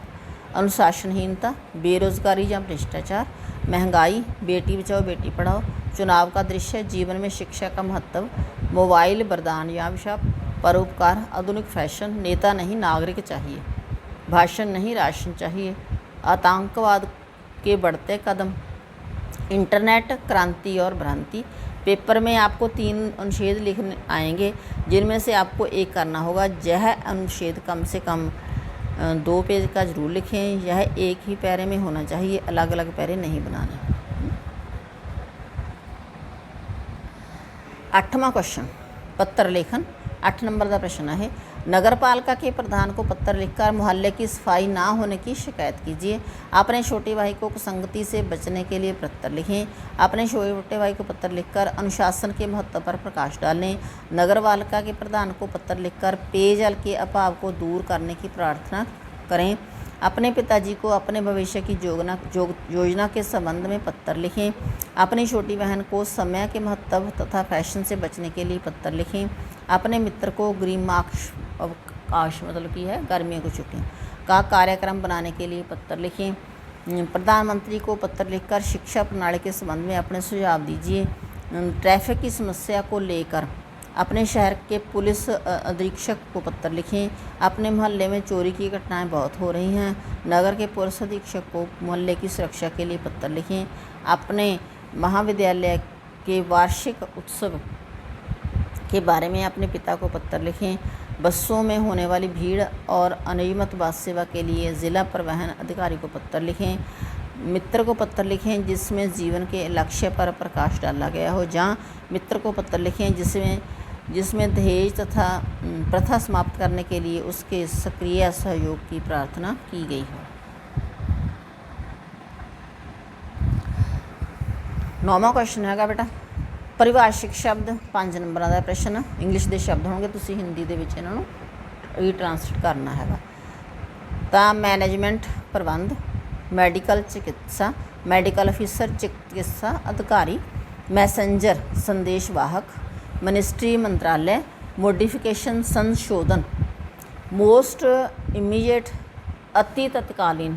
अनुशासनहीनता, बेरोजगारी या भ्रष्टाचार, महंगाई, बेटी बचाओ बेटी पढ़ाओ, चुनाव का दृश्य, जीवन में शिक्षा का महत्व, मोबाइल, वरदान या अभिशाप, परोपकार, आधुनिक फैशन, नेता नहीं नागरिक चाहिए, भाषण नहीं राशन चाहिए, आतंकवाद के बढ़ते कदम, इंटरनेट, क्रांति और भ्रांति। पेपर में आपको 3 अनुच्छेद लिखने आएंगे, जिनमें से आपको एक करना होगा। यह अनुच्छेद कम से कम 2 पेज का ज़रूर लिखें। यह एक ही पैरे में होना चाहिए, अलग अलग पैरे नहीं बनाने। 8वां क्वेश्चन, पत्र लेखन। 8 नंबर का प्रश्न है, नगर पालिका के प्रधान को पत्र लिखकर मोहल्ले की सफाई ना होने की शिकायत कीजिए। अपने छोटे भाई को कुसंगति से बचने के लिए पत्र लिखें। अपने छोटे भाई को पत्र लिखकर अनुशासन के महत्व पर प्रकाश डालें। नगर पालिका के प्रधान को पत्र लिखकर पेयजल के अभाव को दूर करने की प्रार्थना करें। अपने पिताजी को अपने भविष्य की योजना के संबंध में पत्र लिखें। अपनी छोटी बहन को समय के महत्व तथा फैशन से बचने के लिए पत्र लिखें। अपने मित्र को ग्रीष्मावकाश मतलब की है गर्मियों की छुट्टियों का कार्यक्रम बनाने के लिए पत्र लिखें। प्रधानमंत्री को पत्र लिखकर शिक्षा प्रणाली के संबंध में अपने सुझाव दीजिए। ट्रैफिक की समस्या को लेकर अपने शहर के पुलिस अधीक्षक को पत्र लिखें। अपने मोहल्ले में चोरी की घटनाएं बहुत हो रही हैं। नगर के पुलिस अधीक्षक को मोहल्ले की सुरक्षा के लिए पत्र लिखें। अपने महाविद्यालय के वार्षिक उत्सव के बारे में अपने पिता को पत्र लिखें। बसों में होने वाली भीड़ और अनियमित बस सेवा के लिए जिला परिवहन अधिकारी को पत्र लिखें। मित्र को पत्र लिखें जिसमें जीवन के लक्ष्य पर प्रकाश डाला गया हो। जहाँ मित्र को पत्र लिखें जिसमें दहेज तथा प्रथा समाप्त करने के लिए उसके सक्रिय सहयोग की प्रार्थना की गई हो। 9वां क्वेश्चन हैगा बेटा, परिभाषिक शब्द। 5 नंबर का प्रश्न, इंग्लिश के शब्द होंगे, तुसी हिंदी दे विच इन्हां नूं रीट्रांसलेट करना हैगा। तां मैनेजमेंट प्रबंध, मैडिकल चिकित्सा, मेडिकल ऑफिसर चिकित्सा अधिकारी, मैसेंजर संदेशवाहक, मिनिस्ट्री मंत्रालय, मॉडिफिकेशन संशोधन, मोस्ट इमीडिएट अति तत्कालीन,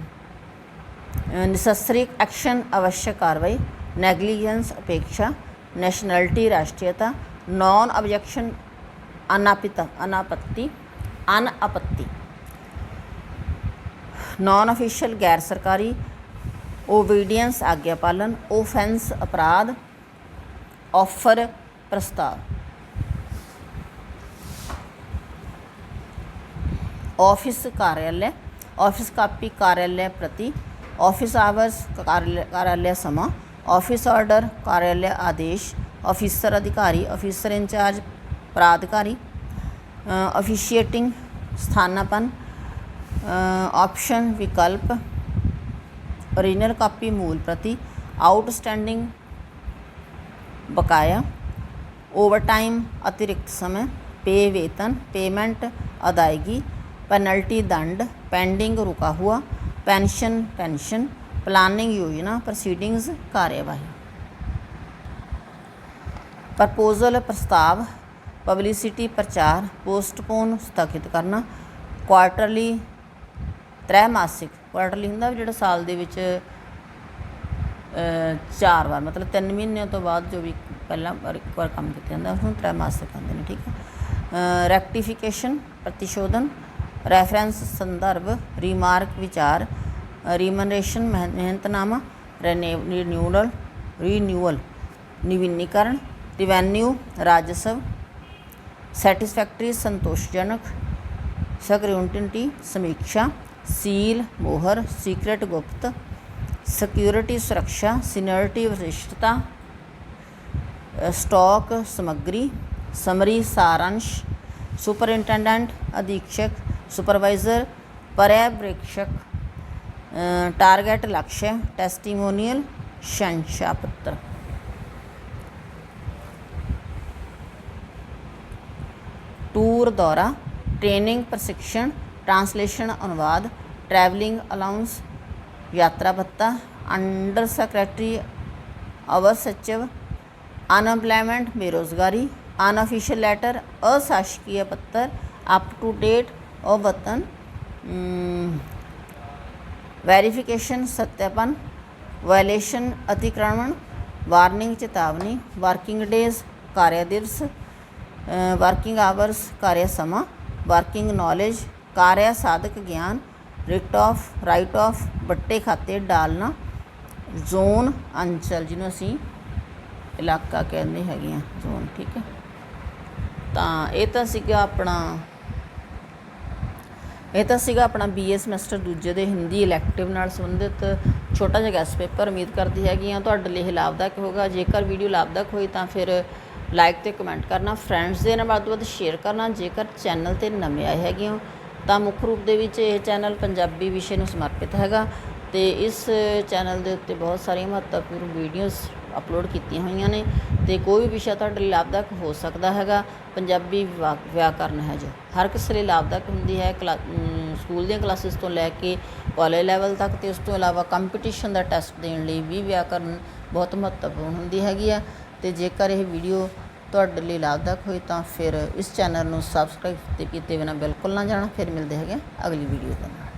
नेसेसरी एक्शन आवश्यक कार्रवाई, नेग्लिजेंस अपेक्षा, नेशनलिटी राष्ट्रीयता, नॉन ऑब्जेक्शन अनापत्ति, नॉन ऑफिशियल गैर सरकारी, ओबीडियंस आज्ञा पालन, ओफेंस अपराध, ऑफर प्रस्ताव, ऑफिस कार्यालय, ऑफिस कापी कार्यालय प्रति, ऑफिस आवर्स कार्यालय समा, ऑफिस ऑर्डर कार्यालय आदेश, ऑफिसर अधिकारी, ऑफिसर इंचार्ज प्राधिकारी, ऑफिशिएटिंग स्थानापन्न, ऑप्शन विकल्प, ओरिजिनल कॉपी मूल प्रति, आउटस्टैंडिंग बकाया, ओवरटाइम अतिरिक्त समय, पे वेतन, पेमेंट अदायगी, पेनल्टी दंड, पेंडिंग रुका हुआ, पेंशन, प्लानिंग योजना, प्रोसीडिंग्स कार्यवाही, प्रपोजल प्रस्ताव, पब्लिसिटी प्रचार, पोस्टपोन स्थगित करना, क्वार्टरली त्रैमासिक, क्वार्टरली ਹੁੰਦਾ ਵੀ ਜਿਹੜਾ ਸਾਲ ਦੇ ਵਿੱਚ 4 ਵਾਰ मतलब 3 ਮਹੀਨਿਆਂ ਤੋਂ ਬਾਅਦ ਜੋ ਵੀ ਪਹਿਲਾਂ ਇੱਕ ਵਾਰ ਕੰਮ ਕੀਤਾ ਜਾਂਦਾ ਉਸਨੂੰ त्रैमासिक ਕਹਿੰਦੇ ਨੇ। ਠੀਕ ਹੈ। ਰੈਕਟੀਫਿਕੇਸ਼ਨ प्रतिशोधन, रेफरेंस संदर्भ, रिमार्क विचार, रिमनरेशन मेहनतनामा, रिन्यूअल नवीनीकरण, रिवेन्यू राजस्व, सैटिस्फैक्ट्री संतोषजनक, सिक्योरिटी समीक्षा, सील मोहर, सीक्रेट गुप्त, सिक्योरिटी सुरक्षा, सीनियरिटी विशिष्टता, स्टॉक सामग्री, समरी सारांश, सुपरिंटेंडेंट अधीक्षक, सुपरवाइज़र पर्यवेक्षक, टारगेट लक्ष्य, टेस्टिमोनियल शंसापत्र। टूर दौरा, ट्रेनिंग प्रशिक्षण, ट्रांसलेशन अनुवाद, ट्रैवलिंग अलाउंस, यात्रा भत्ता, अंडर सेक्रेटरी अवर सचिव, अनएम्प्लॉयमेंट बेरोजगारी, अनऑफिशियल लेटर अशासकीय पत्र, अप टू डेट अवतन, वेरिफिकेशन सत्यापन, ਵਾਇਲੇਸ਼ਨ ਅਤੀਕ੍ਰਮਣ, ਵਾਰਨਿੰਗ ਚੇਤਾਵਨੀ, ਵਰਕਿੰਗ ਡੇਜ਼ ਕਾਰਿਆ ਦਿਵਸ, ਵਰਕਿੰਗ ਆਵਰਸ ਕਾਰਿਆ ਸਮਾਂ, ਵਰਕਿੰਗ ਨੌਲੇਜ ਕਾਰਿਆ ਸਾਧਕ ਗਿਆਨ, ਰਾਈਟ ਆਫ ਬੱਟੇ ਖਾਤੇ ਡਾਲਣਾ, ਜ਼ੋਨ ਅੰਚਲ ਜਿਹਨੂੰ ਅਸੀਂ ਇਲਾਕਾ ਕਹਿੰਦੇ ਹੈਗੇ ਆ ਜ਼ੋਨ। ਠੀਕ ਹੈ, ਤਾਂ ਇਹ ਤਾਂ ਸੀਗਾ ਆਪਣਾ BA ਸਮੈਸਟਰ ਦੂਜੇ ਦੇ ਹਿੰਦੀ ਇਲੈਕਟਿਵ ਨਾਲ ਸੰਬੰਧਿਤ ਛੋਟਾ ਜਿਹਾ ਗੈਸ ਪੇਪਰ। ਉਮੀਦ ਕਰਦੀ ਹੈਗੀ ਹਾਂ ਤੁਹਾਡੇ ਲਈ ਇਹ ਲਾਭਦਾਇਕ ਹੋਗਾ। ਜੇਕਰ ਵੀਡੀਓ ਲਾਭਦਾਇਕ ਹੋਈ ਤਾਂ ਫਿਰ ਲਾਈਕ ਅਤੇ ਕਮੈਂਟ ਕਰਨਾ, ਫਰੈਂਡਸ ਦੇ ਨਾਲ ਵੱਧ ਤੋਂ ਵੱਧ ਸ਼ੇਅਰ ਕਰਨਾ। ਜੇਕਰ ਚੈਨਲ 'ਤੇ ਨਵੇਂ ਆਏ ਹੈਗੇ ਹੋ ਤਾਂ ਮੁੱਖ ਰੂਪ ਦੇ ਵਿੱਚ ਇਹ ਚੈਨਲ ਪੰਜਾਬੀ ਵਿਸ਼ੇ ਨੂੰ ਸਮਰਪਿਤ ਹੈਗਾ ਅਤੇ ਇਸ ਚੈਨਲ ਦੇ ਉੱਤੇ ਬਹੁਤ ਸਾਰੀਆਂ ਮਹੱਤਵਪੂਰਨ ਵੀਡੀਓਜ਼ ਅਪਲੋਡ ਕੀਤੀਆਂ ਹੋਈਆਂ ਨੇ ਅਤੇ ਕੋਈ ਵੀ ਵਿਸ਼ਾ ਤੁਹਾਡੇ ਲਈ ਲਾਭਦਾਇਕ ਹੋ ਸਕਦਾ ਹੈਗਾ। ਪੰਜਾਬੀ ਵਿਆਕਰਨ ਹੈ ਜੋ ਹਰ ਕਿਸੇ ਲਈ ਲਾਭਦਾਇਕ ਹੁੰਦੀ ਹੈ, ਸਕੂਲ ਦੀਆਂ ਕਲਾਸਿਸ ਤੋਂ ਲੈ ਕੇ ਕਾਲਜ ਲੈਵਲ ਤੱਕ, ਅਤੇ ਉਸ ਤੋਂ ਇਲਾਵਾ ਕੰਪੀਟੀਸ਼ਨ ਦਾ ਟੈਸਟ ਦੇਣ ਲਈ ਵੀ ਵਿਆਕਰਨ ਬਹੁਤ ਮਹੱਤਵਪੂਰਨ ਹੁੰਦੀ ਹੈਗੀ ਆ। ਅਤੇ ਜੇਕਰ ਇਹ ਵੀਡੀਓ ਤੁਹਾਡੇ ਲਈ ਲਾਭਦਾਇਕ ਹੋਈ ਤਾਂ ਫਿਰ ਇਸ ਚੈਨਲ ਨੂੰ ਸਬਸਕ੍ਰਾਈਬ ਕੀਤੇ ਬਿਨਾਂ ਬਿਲਕੁਲ ਨਾ ਜਾਣਾ। ਫਿਰ ਮਿਲਦੇ ਹੈਗੇ ਅਗਲੀ ਵੀਡੀਓ ਦੇ ਨਾਲ।